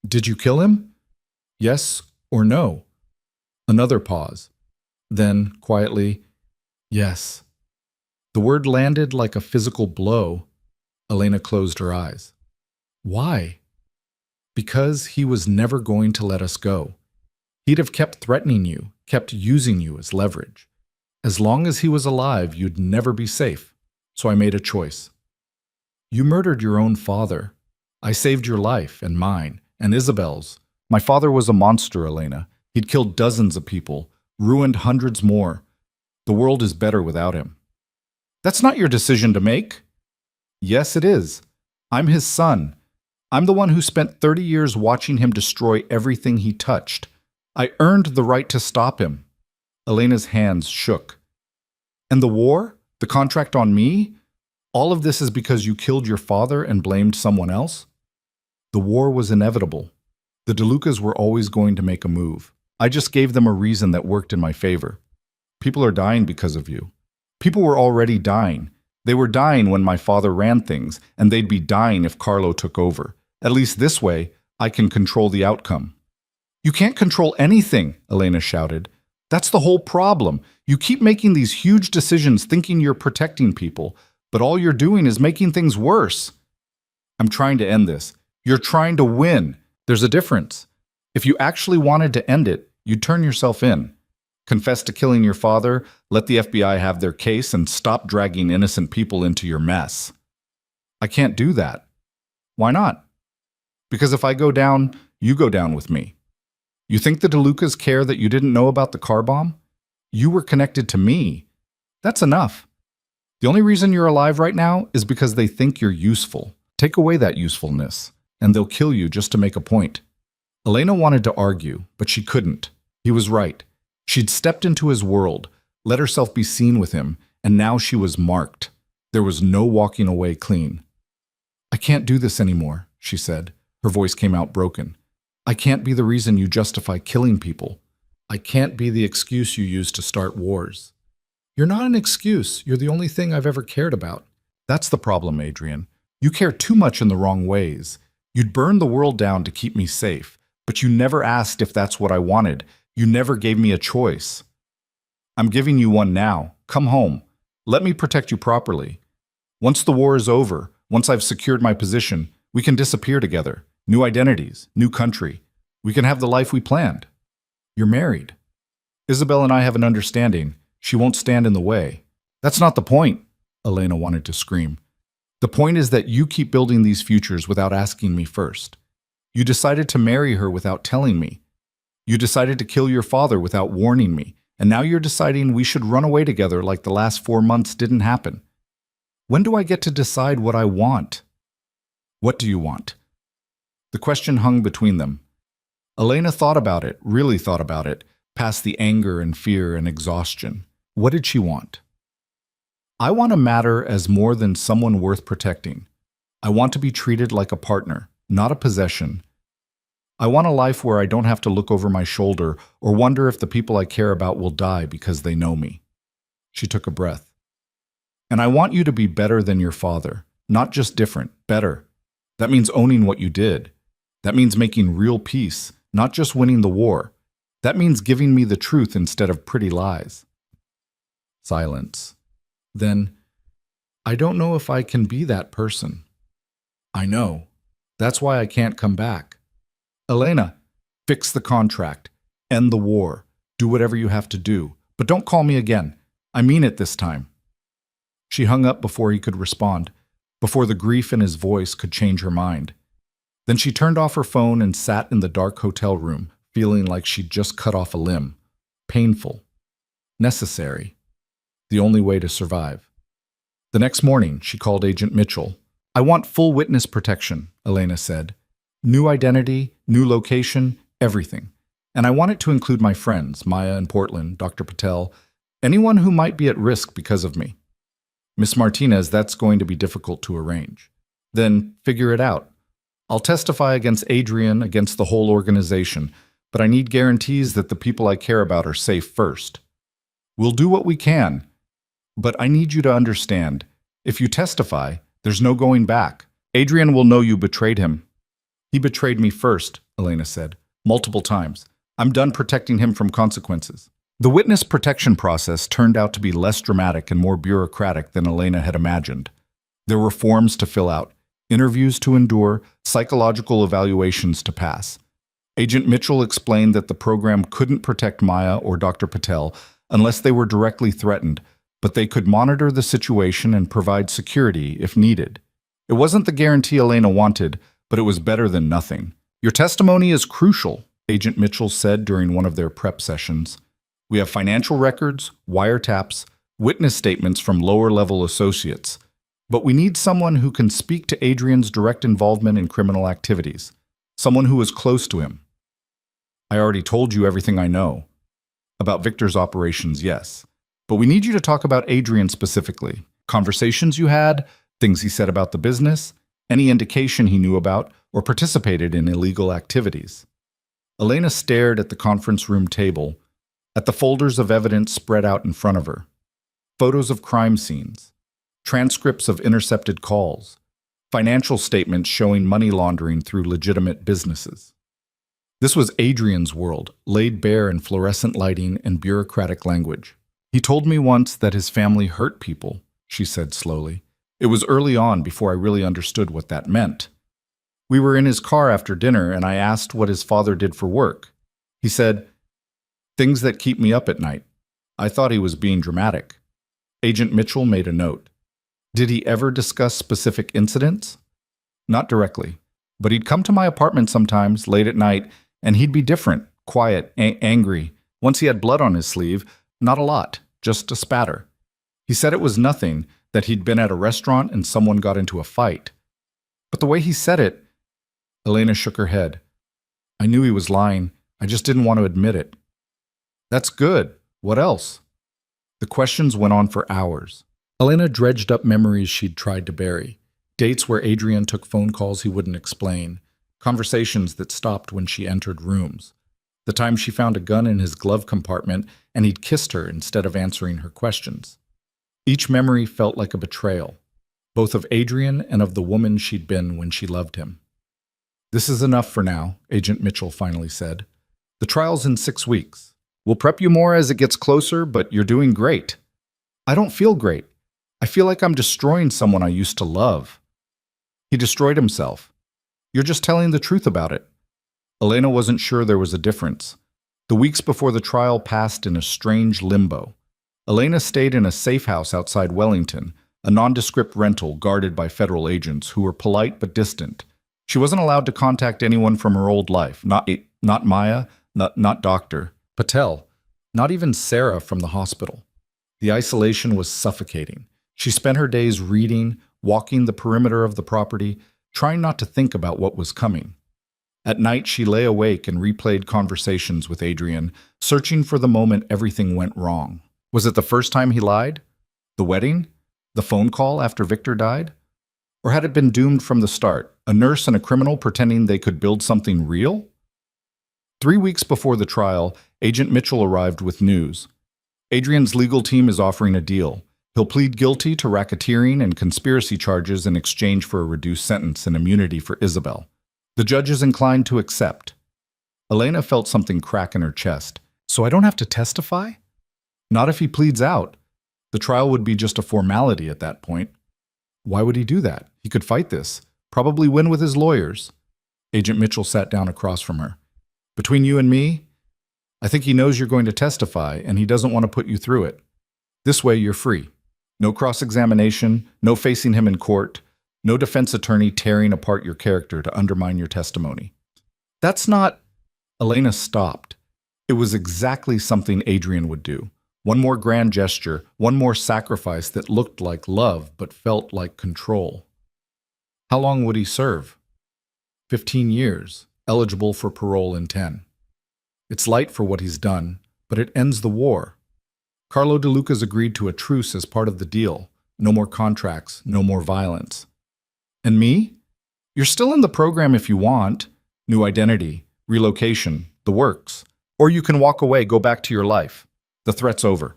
did you kill him? Yes or no? Another pause. Then, quietly, yes. The word landed like a physical blow. Elena closed her eyes. Why? Because he was never going to let us go. He'd have kept threatening you, kept using you as leverage. As long as he was alive, you'd never be safe. So I made a choice. You murdered your own father. I saved your life and mine, and Isabel's. My father was a monster, Elena. He'd killed dozens of people, ruined hundreds more. The world is better without him. That's not your decision to make. Yes, it is. I'm his son. I'm the one who spent 30 years watching him destroy everything he touched. I earned the right to stop him. Elena's hands shook. And the war? The contract on me? All of this is because you killed your father and blamed someone else? The war was inevitable. The DeLucas were always going to make a move. I just gave them a reason that worked in my favor. People are dying because of you. People were already dying. They were dying when my father ran things, and they'd be dying if Carlo took over. At least this way, I can control the outcome. You can't control anything, Elena shouted. That's the whole problem. You keep making these huge decisions thinking you're protecting people, but all you're doing is making things worse. I'm trying to end this. You're trying to win. There's a difference. If you actually wanted to end it, you'd turn yourself in. Confess to killing your father, let the FBI have their case, and stop dragging innocent people into your mess. I can't do that. Why not? Because if I go down, you go down with me. You think the DeLucas care that you didn't know about the car bomb? You were connected to me. That's enough. The only reason you're alive right now is because they think you're useful. Take away that usefulness, and they'll kill you just to make a point. Elena wanted to argue, but she couldn't. He was right. She'd stepped into his world, let herself be seen with him, and now she was marked. There was no walking away clean. I can't do this anymore, she said. Her voice came out broken. I can't be the reason you justify killing people. I can't be the excuse you use to start wars. You're not an excuse. You're the only thing I've ever cared about. That's the problem, Adrian. You care too much in the wrong ways. You'd burn the world down to keep me safe, but you never asked if that's what I wanted. You never gave me a choice. I'm giving you one now. Come home. Let me protect you properly. Once the war is over, once I've secured my position, we can disappear together. New identities, new country. We can have the life we planned. You're married. Isabel and I have an understanding. She won't stand in the way. That's not the point, Elena wanted to scream. The point is that you keep building these futures without asking me first. You decided to marry her without telling me. You decided to kill your father without warning me, and now you're deciding we should run away together like the last 4 months didn't happen. When do I get to decide what I want? What do you want? The question hung between them. Elena thought about it, really thought about it, past the anger and fear and exhaustion. What did she want? I want to matter as more than someone worth protecting. I want to be treated like a partner, not a possession. I want a life where I don't have to look over my shoulder or wonder if the people I care about will die because they know me. She took a breath. And I want you to be better than your father, not just different, better. That means owning what you did. That means making real peace, not just winning the war. That means giving me the truth instead of pretty lies. Silence. Then, I don't know if I can be that person. I know. That's why I can't come back. Elena, fix the contract. End the war. Do whatever you have to do. But don't call me again. I mean it this time. She hung up before he could respond, before the grief in his voice could change her mind. Then she turned off her phone and sat in the dark hotel room, feeling like she'd just cut off a limb. Painful. Necessary. The only way to survive. The next morning, she called Agent Mitchell. I want full witness protection, Elena said. New identity, new location, everything. And I want it to include my friends, Maya in Portland, Dr. Patel, anyone who might be at risk because of me. Miss Martinez, that's going to be difficult to arrange. Then figure it out. I'll testify against Adrian, against the whole organization, but I need guarantees that the people I care about are safe first. We'll do what we can, but I need you to understand, if you testify, there's no going back. Adrian will know you betrayed him. He betrayed me first, Elena said, multiple times. I'm done protecting him from consequences. The witness protection process turned out to be less dramatic and more bureaucratic than Elena had imagined. There were forms to fill out, interviews to endure, psychological evaluations to pass. Agent Mitchell explained that the program couldn't protect Maya or Dr. Patel unless they were directly threatened, but they could monitor the situation and provide security if needed. It wasn't the guarantee Elena wanted, but it was better than nothing. Your testimony is crucial, Agent Mitchell said during one of their prep sessions. We have financial records, wiretaps, witness statements from lower-level associates. But we need someone who can speak to Adrian's direct involvement in criminal activities, someone who is close to him. I already told you everything I know. About Victor's operations, yes. But we need you to talk about Adrian specifically. Conversations you had, things he said about the business, any indication he knew about or participated in illegal activities. Elena stared at the conference room table, at the folders of evidence spread out in front of her. Photos of crime scenes, transcripts of intercepted calls, financial statements showing money laundering through legitimate businesses. This was Adrian's world, laid bare in fluorescent lighting and bureaucratic language. He told me once that his family hurt people, she said slowly. It was early on before I really understood what that meant. We were in his car after dinner and I asked what his father did for work. He said, "Things that keep me up at night." I thought he was being dramatic. Agent Mitchell made a note. Did he ever discuss specific incidents? Not directly, but he'd come to my apartment sometimes late at night and he'd be different, quiet, angry. Once he had blood on his sleeve, not a lot, just a spatter. He said it was nothing, that he'd been at a restaurant and someone got into a fight. But the way he said it, Elena shook her head. I knew he was lying. I just didn't want to admit it. That's good. What else? The questions went on for hours. Elena dredged up memories she'd tried to bury. Dates where Adrian took phone calls he wouldn't explain. Conversations that stopped when she entered rooms. The time she found a gun in his glove compartment and he'd kissed her instead of answering her questions. Each memory felt like a betrayal, both of Adrian and of the woman she'd been when she loved him. This is enough for now, Agent Mitchell finally said. The trial's in 6 weeks. We'll prep you more as it gets closer, but you're doing great. I don't feel great. I feel like I'm destroying someone I used to love. He destroyed himself. You're just telling the truth about it. Elena wasn't sure there was a difference. The weeks before the trial passed in a strange limbo. Elena stayed in a safe house outside Wellington, a nondescript rental guarded by federal agents who were polite but distant. She wasn't allowed to contact anyone from her old life, not Maya, not Dr. Patel, not even Sarah from the hospital. The isolation was suffocating. She spent her days reading, walking the perimeter of the property, trying not to think about what was coming. At night, she lay awake and replayed conversations with Adrian, searching for the moment everything went wrong. Was it the first time he lied? The wedding? The phone call after Victor died? Or had it been doomed from the start, a nurse and a criminal pretending they could build something real? 3 weeks before the trial, Agent Mitchell arrived with news. Adrian's legal team is offering a deal. He'll plead guilty to racketeering and conspiracy charges in exchange for a reduced sentence and immunity for Isabel. The judge is inclined to accept. Elena felt something crack in her chest. So I don't have to testify? Not if he pleads out. The trial would be just a formality at that point. Why would he do that? He could fight this, probably win with his lawyers. Agent Mitchell sat down across from her. Between you and me, I think he knows you're going to testify and he doesn't want to put you through it. This way you're free. No cross-examination, no facing him in court, no defense attorney tearing apart your character to undermine your testimony. That's not... Elena stopped. It was exactly something Adrian would do. One more grand gesture, one more sacrifice that looked like love but felt like control. How long would he serve? 15 years, eligible for parole in 10. It's light for what he's done, but it ends the war. Carlo De Luca's agreed to a truce as part of the deal. No more contracts, no more violence. And me? You're still in the program if you want. New identity, relocation, the works. Or you can walk away, go back to your life. The threat's over.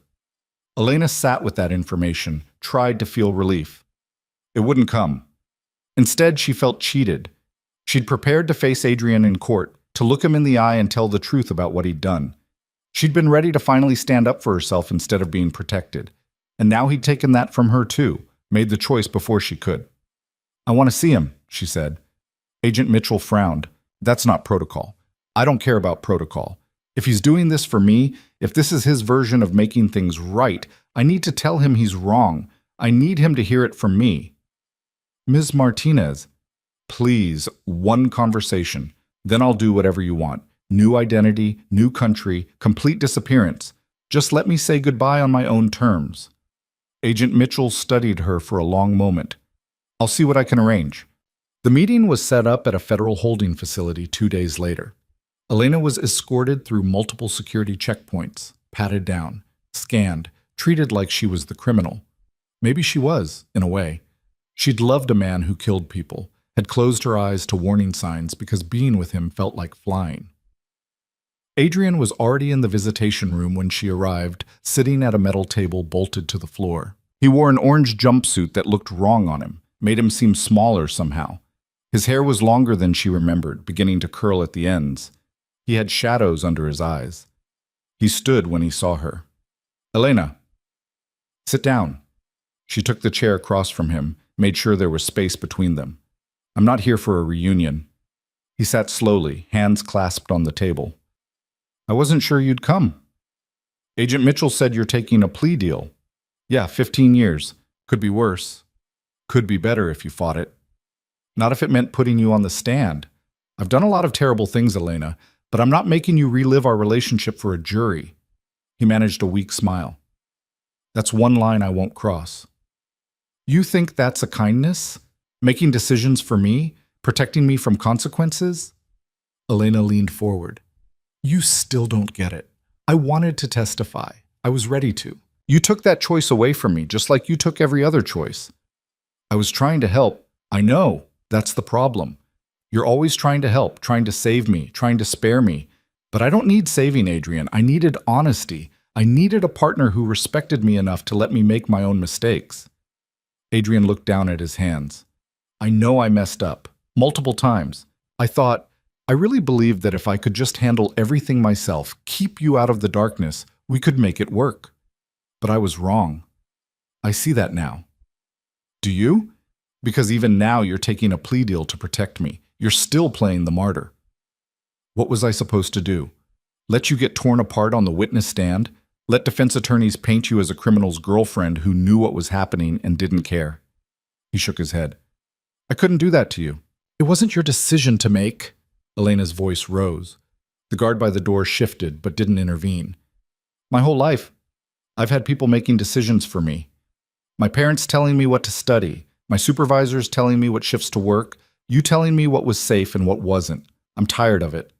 Elena sat with that information, tried to feel relief. It wouldn't come. Instead, she felt cheated. She'd prepared to face Adrian in court, to look him in the eye and tell the truth about what he'd done. She'd been ready to finally stand up for herself instead of being protected. And now he'd taken that from her too, made the choice before she could. I want to see him, she said. Agent Mitchell frowned. That's not protocol. I don't care about protocol. If he's doing this for me, if this is his version of making things right, I need to tell him he's wrong. I need him to hear it from me. Ms. Martinez, please, one conversation. Then I'll do whatever you want. New identity, new country, complete disappearance. Just let me say goodbye on my own terms. Agent Mitchell studied her for a long moment. I'll see what I can arrange. The meeting was set up at a federal holding facility 2 days later. Elena was escorted through multiple security checkpoints, patted down, scanned, treated like she was the criminal. Maybe she was, in a way. She'd loved a man who killed people, had closed her eyes to warning signs because being with him felt like flying. Adrian was already in the visitation room when she arrived, sitting at a metal table bolted to the floor. He wore an orange jumpsuit that looked wrong on him, made him seem smaller somehow. His hair was longer than she remembered, beginning to curl at the ends. He had shadows under his eyes. He stood when he saw her. Elena, sit down. She took the chair across from him, made sure there was space between them. I'm not here for a reunion. He sat slowly, hands clasped on the table. I wasn't sure you'd come. Agent Mitchell said you're taking a plea deal. Yeah, 15 years. Could be worse. Could be better if you fought it. Not if it meant putting you on the stand. I've done a lot of terrible things, Elena, but I'm not making you relive our relationship for a jury. He managed a weak smile. That's one line I won't cross. You think that's a kindness? Making decisions for me? Protecting me from consequences? Elena leaned forward. You still don't get it. I wanted to testify. I was ready to. You took that choice away from me, just like you took every other choice. I was trying to help. I know. That's the problem. You're always trying to help, trying to save me, trying to spare me. But I don't need saving, Adrian. I needed honesty. I needed a partner who respected me enough to let me make my own mistakes. Adrian looked down at his hands. I know I messed up. Multiple times. I really believed that if I could just handle everything myself, keep you out of the darkness, we could make it work. But I was wrong. I see that now. Do you? Because even now you're taking a plea deal to protect me. You're still playing the martyr. What was I supposed to do? Let you get torn apart on the witness stand? Let defense attorneys paint you as a criminal's girlfriend who knew what was happening and didn't care? He shook his head. I couldn't do that to you. It wasn't your decision to make. Elena's voice rose. The guard by the door shifted, but didn't intervene. My whole life, I've had people making decisions for me. My parents telling me what to study, my supervisors telling me what shifts to work, you telling me what was safe and what wasn't. I'm tired of it.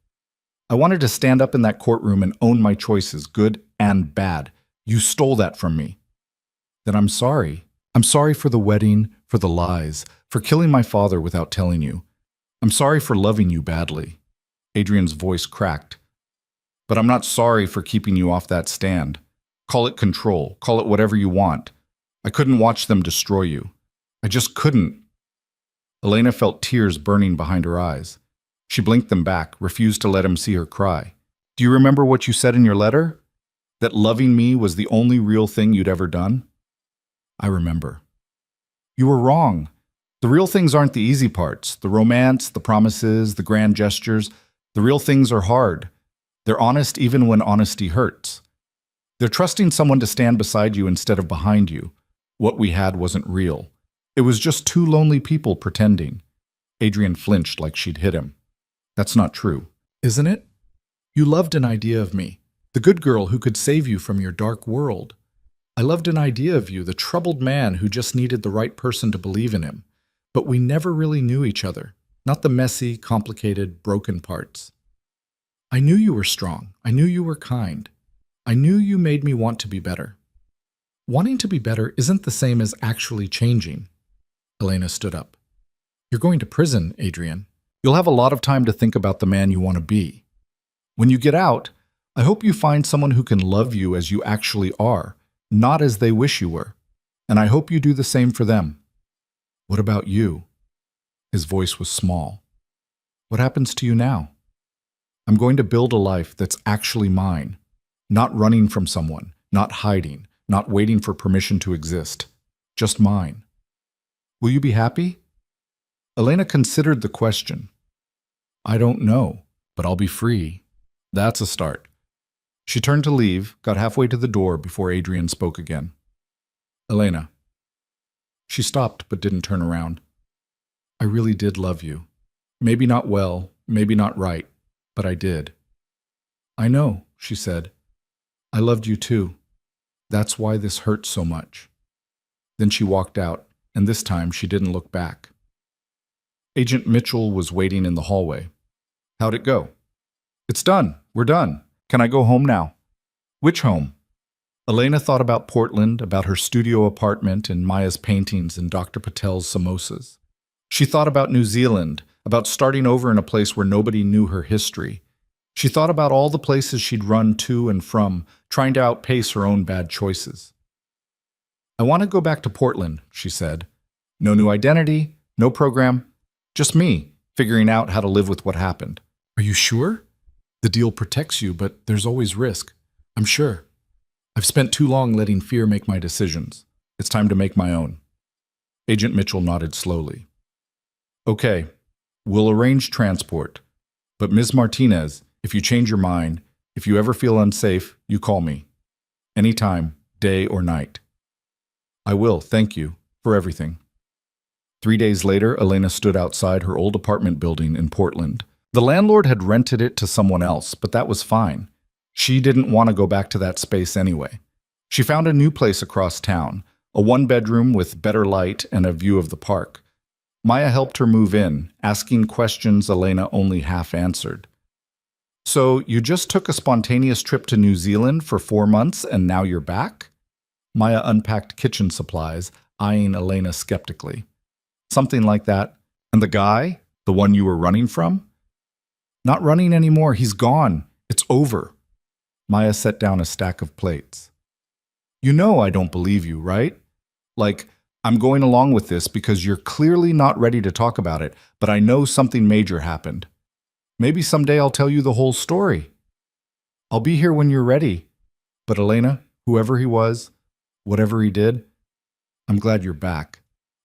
I wanted to stand up in that courtroom and own my choices, good and bad. You stole that from me. Then I'm sorry. I'm sorry for the wedding, for the lies, for killing my father without telling you. I'm sorry for loving you badly. Adrian's voice cracked. But I'm not sorry for keeping you off that stand. Call it control. Call it whatever you want. I couldn't watch them destroy you. I just couldn't. Elena felt tears burning behind her eyes. She blinked them back, refused to let him see her cry. Do you remember what you said in your letter? That loving me was the only real thing you'd ever done? I remember. You were wrong. The real things aren't the easy parts. The romance, the promises, the grand gestures. The real things are hard. They're honest even when honesty hurts. They're trusting someone to stand beside you instead of behind you. What we had wasn't real. It was just two lonely people pretending. Adrian flinched like she'd hit him. That's not true. Isn't it? You loved an idea of me, the good girl who could save you from your dark world. I loved an idea of you, the troubled man who just needed the right person to believe in him. But we never really knew each other, not the messy, complicated, broken parts. I knew you were strong. I knew you were kind. I knew you made me want to be better. Wanting to be better isn't the same as actually changing. Elena stood up. You're going to prison, Adrian. You'll have a lot of time to think about the man you want to be. When you get out, I hope you find someone who can love you as you actually are, not as they wish you were. And I hope you do the same for them. What about you? His voice was small. What happens to you now? I'm going to build a life that's actually mine, not running from someone, not hiding, not waiting for permission to exist, just mine. Will you be happy? Elena considered the question. I don't know, but I'll be free. That's a start. She turned to leave, got halfway to the door before Adrian spoke again. Elena. She stopped but didn't turn around. I really did love you. Maybe not well, maybe not right, but I did. I know, she said. I loved you too. That's why this hurts so much. Then she walked out, and this time she didn't look back. Agent Mitchell was waiting in the hallway. How'd it go? It's done. We're done. Can I go home now? Which home? Elena thought about Portland, about her studio apartment and Maya's paintings and Dr. Patel's samosas. She thought about New Zealand, about starting over in a place where nobody knew her history. She thought about all the places she'd run to and from, trying to outpace her own bad choices. I want to go back to Portland, she said. No new identity, no program, just me, figuring out how to live with what happened. Are you sure? The deal protects you, but there's always risk. I'm sure. I've spent too long letting fear make my decisions. It's time to make my own. Agent Mitchell nodded slowly. Okay, we'll arrange transport. But Ms. Martinez, if you change your mind, if you ever feel unsafe, you call me. Anytime, day or night. I will, thank you, for everything. 3 days later, Elena stood outside her old apartment building in Portland. The landlord had rented it to someone else, but that was fine. She didn't want to go back to that space anyway. She found a new place across town, a one-bedroom with better light and a view of the park. Maya helped her move in, asking questions Elena only half answered. So you just took a spontaneous trip to New Zealand for 4 months and now you're back? Maya unpacked kitchen supplies, eyeing Elena skeptically. Something like that. And the guy? The one you were running from? Not running anymore. He's gone. It's over. Maya set down a stack of plates. You know I don't believe you, right? Like, I'm going along with this because you're clearly not ready to talk about it, but I know something major happened. Maybe someday I'll tell you the whole story. I'll be here when you're ready. But Elena, whoever he was, whatever he did, I'm glad you're back.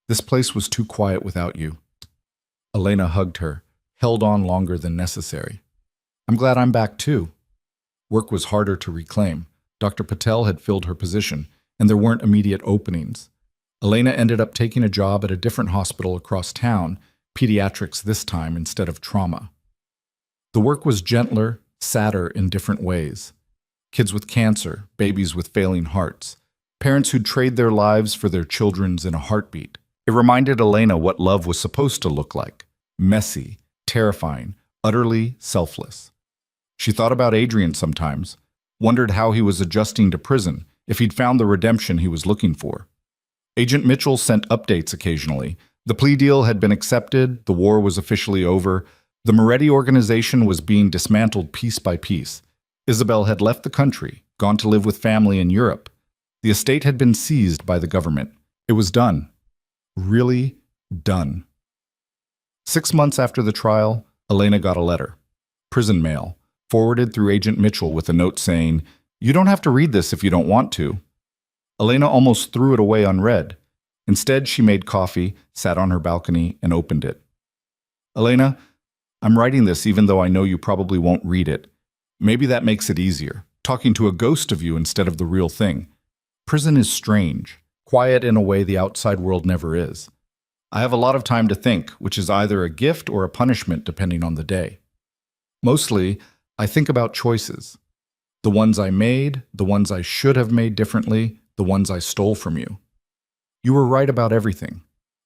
This place was too quiet without you. Elena hugged her, held on longer than necessary. I'm glad I'm back too. Work was harder to reclaim. Dr. Patel had filled her position, and there weren't immediate openings. Elena ended up taking a job at a different hospital across town, pediatrics this time instead of trauma. The work was gentler, sadder in different ways. Kids with cancer, babies with failing hearts, parents who'd trade their lives for their children's in a heartbeat. It reminded Elena what love was supposed to look like: messy, terrifying, utterly selfless. She thought about Adrian sometimes, wondered how he was adjusting to prison, if he'd found the redemption he was looking for. Agent Mitchell sent updates occasionally. The plea deal had been accepted, the war was officially over, the Moretti organization was being dismantled piece by piece. Isabel had left the country, gone to live with family in Europe. The estate had been seized by the government. It was done. Really done. 6 months after the trial, Elena got a letter. Prison mail, forwarded through Agent Mitchell with a note saying, "You don't have to read this if you don't want to." Elena almost threw it away unread. Instead, she made coffee, sat on her balcony, and opened it. "Elena, I'm writing this even though I know you probably won't read it. Maybe that makes it easier, talking to a ghost of you instead of the real thing. Prison is strange, quiet in a way the outside world never is. I have a lot of time to think, which is either a gift or a punishment depending on the day. Mostly, I think about choices. The ones I made, the ones I should have made differently, the ones I stole from you. You were right about everything.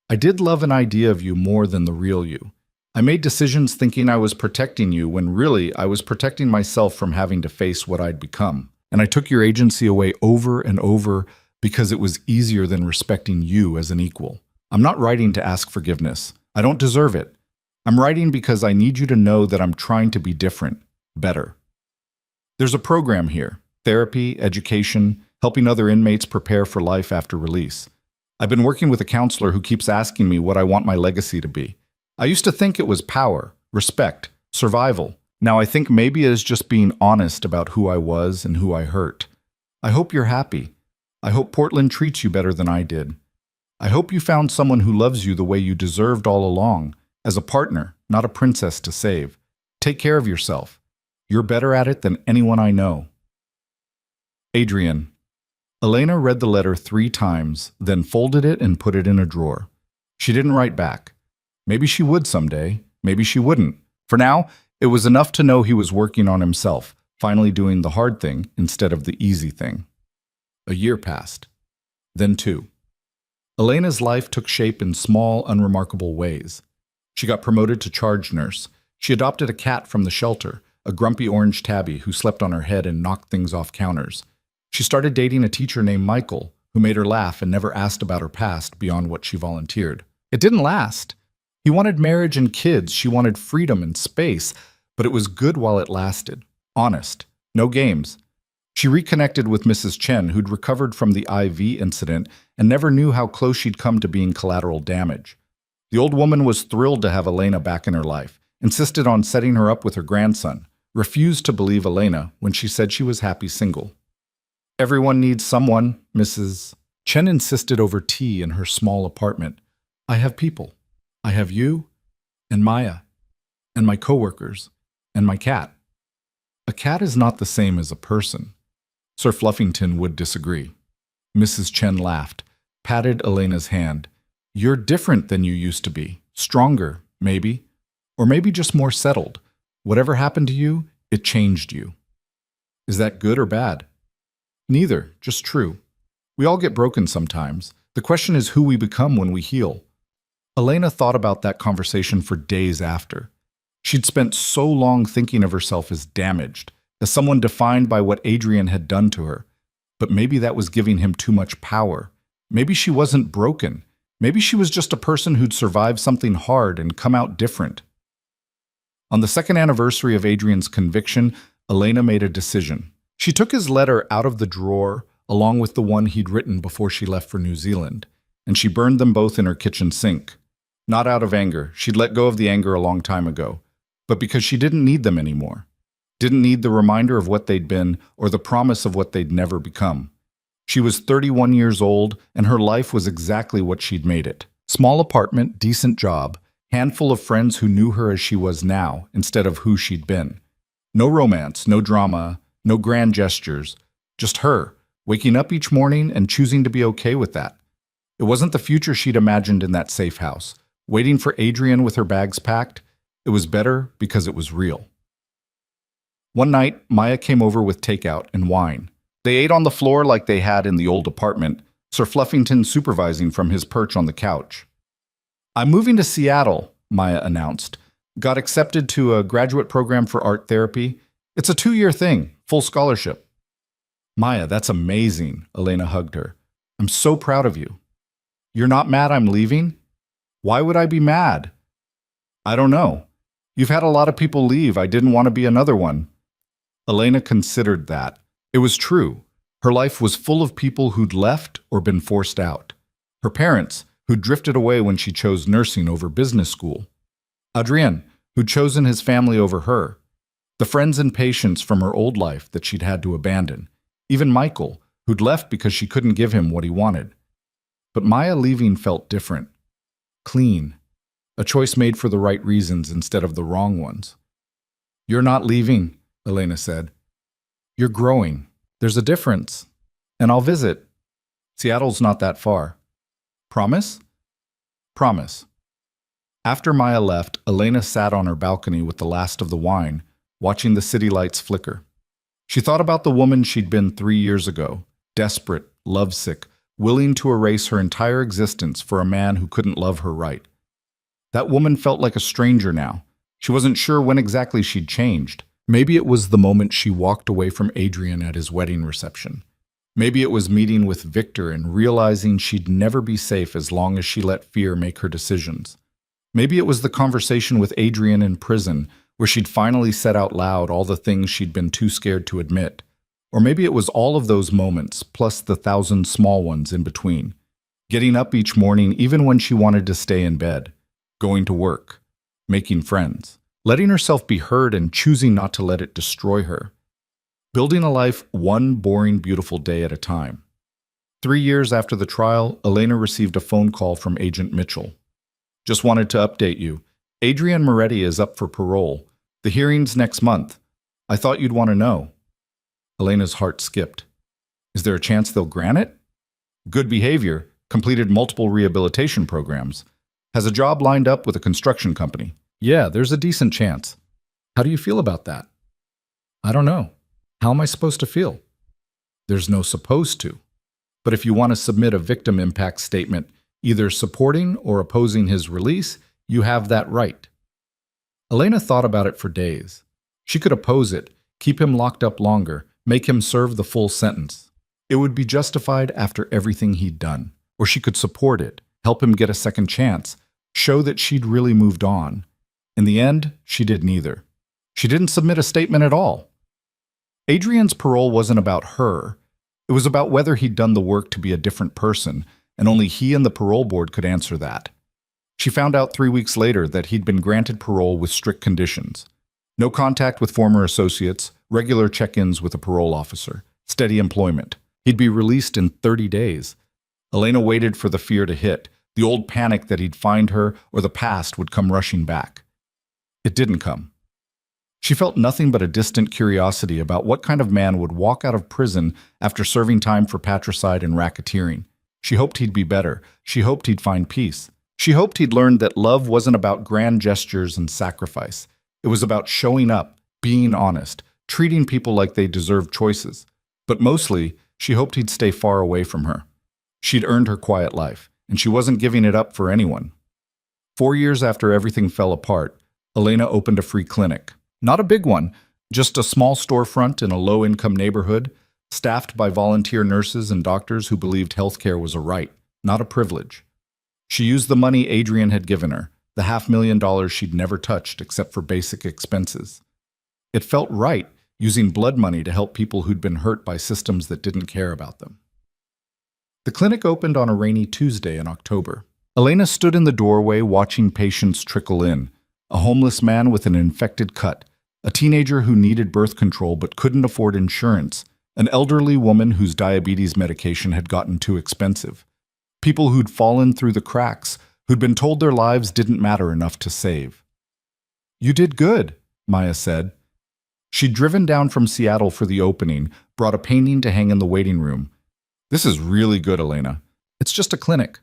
I did love an idea of you more than the real you. I made decisions thinking I was protecting you when really I was protecting myself from having to face what I'd become. And I took your agency away over and over because it was easier than respecting you as an equal. I'm not writing to ask forgiveness. I don't deserve it. I'm writing because I need you to know that I'm trying to be different, better. There's a program here: therapy, education, helping other inmates prepare for life after release. I've been working with a counselor who keeps asking me what I want my legacy to be. I used to think it was power, respect, survival. Now I think maybe it is just being honest about who I was and who I hurt. I hope you're happy. I hope Portland treats you better than I did. I hope you found someone who loves you the way you deserved all along, as a partner, not a princess to save. Take care of yourself. You're better at it than anyone I know. Adrian." Elena read the letter 3 times, then folded it and put it in a drawer. She didn't write back. Maybe she would someday. Maybe she wouldn't. For now, it was enough to know he was working on himself, finally doing the hard thing instead of the easy thing. A year passed. Then 2. Elena's life took shape in small, unremarkable ways. She got promoted to charge nurse. She adopted a cat from the shelter, a grumpy orange tabby who slept on her head and knocked things off counters. She started dating a teacher named Michael, who made her laugh and never asked about her past beyond what she volunteered. It didn't last. He wanted marriage and kids. She wanted freedom and space, but it was good while it lasted. Honest. No games. She reconnected with Mrs. Chen, who'd recovered from the IV incident and never knew how close she'd come to being collateral damage. The old woman was thrilled to have Elena back in her life, insisted on setting her up with her grandson, refused to believe Elena when she said she was happy single. "Everyone needs someone," Mrs. Chen insisted over tea in her small apartment. "I have people. I have you, and Maya, and my coworkers, and my cat." A cat is not the same as a person. Sir Fluffington would disagree. Mrs. Chen laughed, patted Elena's hand. "You're different than you used to be. Stronger, maybe. Or maybe just more settled. Whatever happened to you, it changed you." Is that good or bad? Neither, just true. We all get broken sometimes. The question is who we become when we heal. Elena thought about that conversation for days after. She'd spent so long thinking of herself as damaged, as someone defined by what Adrian had done to her. But maybe that was giving him too much power. Maybe she wasn't broken. Maybe she was just a person who'd survived something hard and come out different. On the 2nd anniversary of Adrian's conviction, Elena made a decision. She took his letter out of the drawer, along with the one he'd written before she left for New Zealand, and she burned them both in her kitchen sink. Not out of anger. She'd let go of the anger a long time ago, but because she didn't need them anymore. Didn't need the reminder of what they'd been or the promise of what they'd never become. She was 31 years old, and her life was exactly what she'd made it. Small apartment, decent job, handful of friends who knew her as she was now instead of who she'd been. No romance, no drama, no grand gestures, just her, waking up each morning and choosing to be okay with that. It wasn't the future she'd imagined in that safe house, Waiting for Adrian with her bags packed, it was better because it was real. One night, Maya came over with takeout and wine. They ate on the floor like they had in the old apartment, Sir Fluffington supervising from his perch on the couch. "I'm moving to Seattle," Maya announced. "Got accepted to a graduate program for art therapy. It's a 2-year thing, full scholarship." "Maya, that's amazing," Elena hugged her. "I'm so proud of you." "You're not mad I'm leaving?" "Why would I be mad?" "I don't know. You've had a lot of people leave. I didn't want to be another one." Elena considered that. It was true. Her life was full of people who'd left or been forced out. Her parents, who'd drifted away when she chose nursing over business school. Adrien, who'd chosen his family over her. The friends and patients from her old life that she'd had to abandon. Even Michael, who'd left because she couldn't give him what he wanted. But Maya leaving felt different. Clean. A choice made for the right reasons instead of the wrong ones. "You're not leaving," Elena said. "You're growing. There's a difference. And I'll visit. Seattle's not that far. Promise?" "Promise." After Maya left, Elena sat on her balcony with the last of the wine, watching the city lights flicker. She thought about the woman she'd been 3 years ago, desperate, lovesick, willing to erase her entire existence for a man who couldn't love her right. That woman felt like a stranger now. She wasn't sure when exactly she'd changed. Maybe it was the moment she walked away from Adrian at his wedding reception. Maybe it was meeting with Victor and realizing she'd never be safe as long as she let fear make her decisions. Maybe it was the conversation with Adrian in prison, where she'd finally said out loud all the things she'd been too scared to admit. Or maybe it was all of those moments, plus the 1,000 small ones in between. Getting up each morning even when she wanted to stay in bed. Going to work. Making friends. Letting herself be heard and choosing not to let it destroy her. Building a life one boring, beautiful day at a time. 3 years after the trial, Elena received a phone call from Agent Mitchell. "Just wanted to update you. Adrian Moretti is up for parole. The hearing's next month. I thought you'd want to know." Elena's heart skipped. "Is there a chance they'll grant it?" "Good behavior, completed multiple rehabilitation programs. Has a job lined up with a construction company." "Yeah, there's a decent chance. How do you feel about that?" "I don't know. How am I supposed to feel?" "There's no supposed to. But if you want to submit a victim impact statement, either supporting or opposing his release, you have that right." Elena thought about it for days. She could oppose it, keep him locked up longer, make him serve the full sentence. It would be justified after everything he'd done. Or she could support it, help him get a second chance, show that she'd really moved on. In the end, she did neither. She didn't submit a statement at all. Adrian's parole wasn't about her. It was about whether he'd done the work to be a different person, and only he and the parole board could answer that. She found out 3 weeks later that he'd been granted parole with strict conditions. No contact with former associates, regular check-ins with a parole officer, steady employment. He'd be released in 30 days. Elena waited for the fear to hit, the old panic that he'd find her or the past would come rushing back. It didn't come. She felt nothing but a distant curiosity about what kind of man would walk out of prison after serving time for patricide and racketeering. She hoped he'd be better. She hoped he'd find peace. She hoped he'd learned that love wasn't about grand gestures and sacrifice. It was about showing up, being honest, treating people like they deserved choices. But mostly, she hoped he'd stay far away from her. She'd earned her quiet life, and she wasn't giving it up for anyone. 4 years after everything fell apart, Elena opened a free clinic. Not a big one, just a small storefront in a low-income neighborhood, staffed by volunteer nurses and doctors who believed healthcare was a right, not a privilege. She used the money Adrian had given her, the $500,000 she'd never touched except for basic expenses. It felt right, using blood money to help people who'd been hurt by systems that didn't care about them. The clinic opened on a rainy Tuesday in October. Elena stood in the doorway watching patients trickle in. A homeless man with an infected cut, a teenager who needed birth control but couldn't afford insurance, an elderly woman whose diabetes medication had gotten too expensive. People who'd fallen through the cracks, who'd been told their lives didn't matter enough to save. "You did good," Maya said. She'd driven down from Seattle for the opening, brought a painting to hang in the waiting room. "This is really good, Elena. It's just a clinic.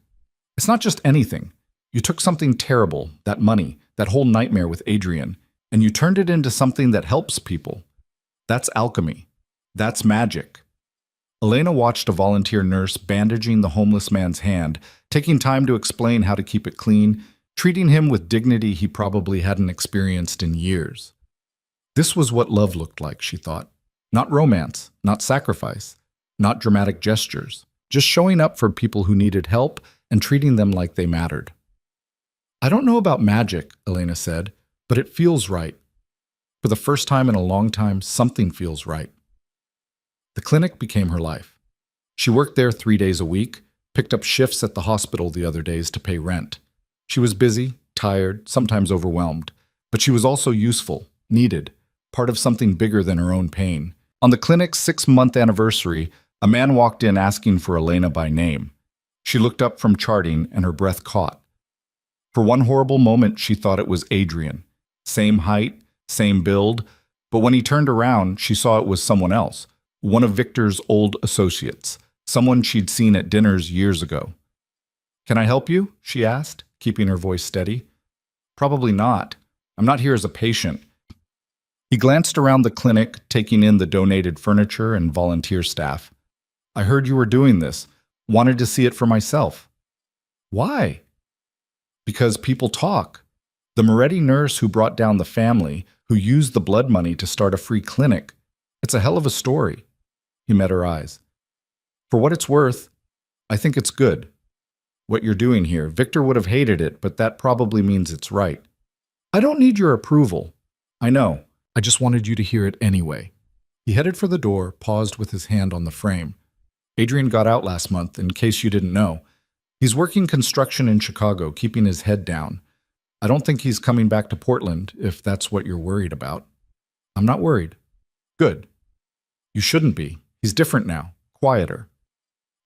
It's not just anything. You took something terrible, that money, that whole nightmare with Adrian, and you turned it into something that helps people. That's alchemy. That's magic. Elena watched a volunteer nurse bandaging the homeless man's hand, taking time to explain how to keep it clean, treating him with dignity he probably hadn't experienced in years. This was what love looked like, she thought. Not romance, not sacrifice, not dramatic gestures, just showing up for people who needed help and treating them like they mattered. I don't know about magic, Elena said, but it feels right. For the first time in a long time, something feels right. The clinic became her life. She worked there 3 days a week, picked up shifts at the hospital the other days to pay rent. She was busy, tired, sometimes overwhelmed, but she was also useful, needed, part of something bigger than her own pain. On the clinic's 6-month anniversary, a man walked in asking for Elena by name. She looked up from charting and her breath caught. For one horrible moment, she thought it was Adrian. Same height, same build, but when he turned around, she saw it was someone else, one of Victor's old associates, someone she'd seen at dinners years ago. "Can I help you?" she asked, keeping her voice steady. "Probably not. I'm not here as a patient." He glanced around the clinic, taking in the donated furniture and volunteer staff. "I heard you were doing this. Wanted to see it for myself." "Why?" "Because people talk. The Moretti nurse who brought down the family, who used the blood money to start a free clinic. It's a hell of a story." He met her eyes. "For what it's worth, I think it's good. What you're doing here, Victor would have hated it, but that probably means it's right." "I don't need your approval." "I know. I just wanted you to hear it anyway." He headed for the door, paused with his hand on the frame. "Adrian got out last month, in case you didn't know. He's working construction in Chicago, keeping his head down. I don't think he's coming back to Portland, if that's what you're worried about." "I'm not worried." "Good. You shouldn't be. He's different now, quieter.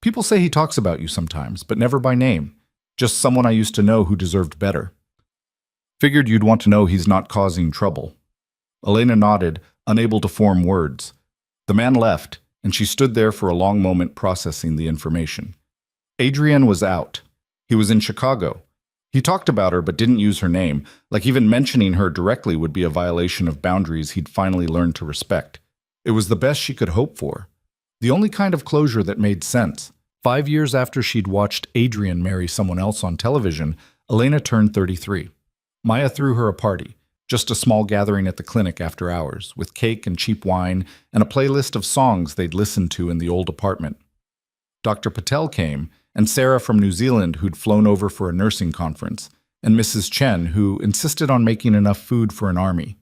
People say he talks about you sometimes, but never by name. Just someone I used to know who deserved better." "Figured you'd want to know he's not causing trouble." Elena nodded, unable to form words. The man left, and she stood there for a long moment processing the information. Adrian was out. He was in Chicago. He talked about her but didn't use her name, like even mentioning her directly would be a violation of boundaries he'd finally learned to respect. It was the best she could hope for. The only kind of closure that made sense. 5 years after she'd watched Adrian marry someone else on television, Elena turned 33. Maya threw her a party, just a small gathering at the clinic after hours, with cake and cheap wine and a playlist of songs they'd listened to in the old apartment. Dr. Patel came, and Sarah from New Zealand, who'd flown over for a nursing conference, and Mrs. Chen, who insisted on making enough food for an army.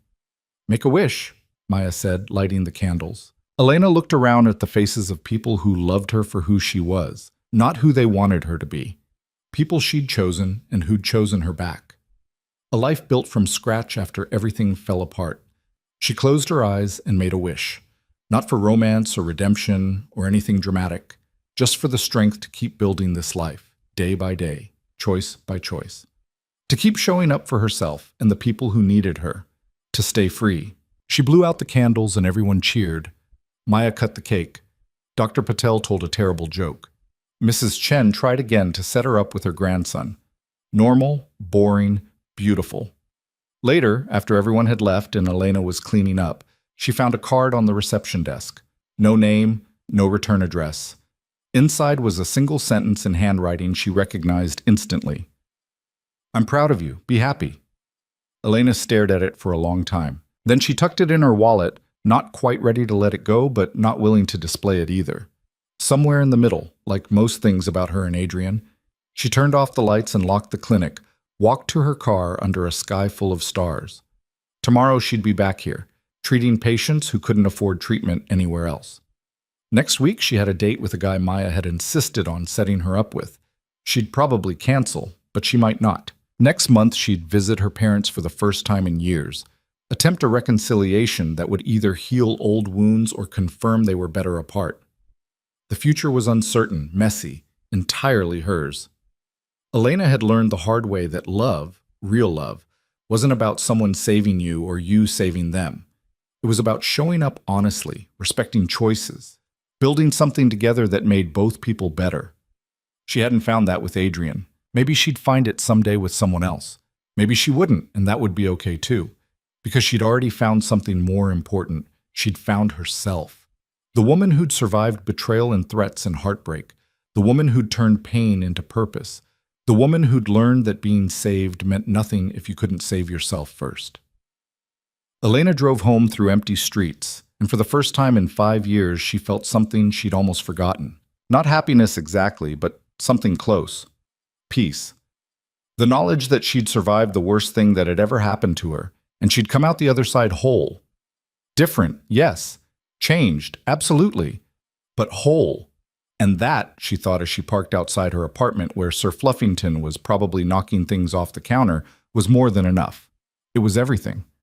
"Make a wish," Maya said, lighting the candles. Elena looked around at the faces of people who loved her for who she was, not who they wanted her to be. People she'd chosen and who'd chosen her back. A life built from scratch after everything fell apart. She closed her eyes and made a wish. Not for romance or redemption or anything dramatic, just for the strength to keep building this life, day by day, choice by choice. To keep showing up for herself and the people who needed her. To stay free. She blew out the candles and everyone cheered. Maya cut the cake. Dr. Patel told a terrible joke. Mrs. Chen tried again to set her up with her grandson. Normal, boring, beautiful. Later, after everyone had left and Elena was cleaning up, she found a card on the reception desk. No name, no return address. Inside was a single sentence in handwriting she recognized instantly. "I'm proud of you. Be happy." Elena stared at it for a long time. Then she tucked it in her wallet, not quite ready to let it go, but not willing to display it either. Somewhere in the middle, like most things about her and Adrian, she turned off the lights and locked the clinic, walked to her car under a sky full of stars. Tomorrow she'd be back here, treating patients who couldn't afford treatment anywhere else. Next week she had a date with a guy Maya had insisted on setting her up with. She'd probably cancel, but she might not. Next month she'd visit her parents for the first time in years, attempt a reconciliation that would either heal old wounds or confirm they were better apart. The future was uncertain, messy, entirely hers. Elena had learned the hard way that love, real love, wasn't about someone saving you or you saving them. It was about showing up honestly, respecting choices, building something together that made both people better. She hadn't found that with Adrian. Maybe she'd find it someday with someone else. Maybe she wouldn't, and that would be okay too. Because she'd already found something more important. She'd found herself. The woman who'd survived betrayal and threats and heartbreak. The woman who'd turned pain into purpose. The woman who'd learned that being saved meant nothing if you couldn't save yourself first. Elena drove home through empty streets, and for the first time in 5 years, she felt something she'd almost forgotten. Not happiness exactly, but something close. Peace. The knowledge that she'd survived the worst thing that had ever happened to her, and she'd come out the other side whole. Different, yes. Changed, absolutely. But whole. And that, she thought as she parked outside her apartment where Sir Fluffington was probably knocking things off the counter, was more than enough. It was everything.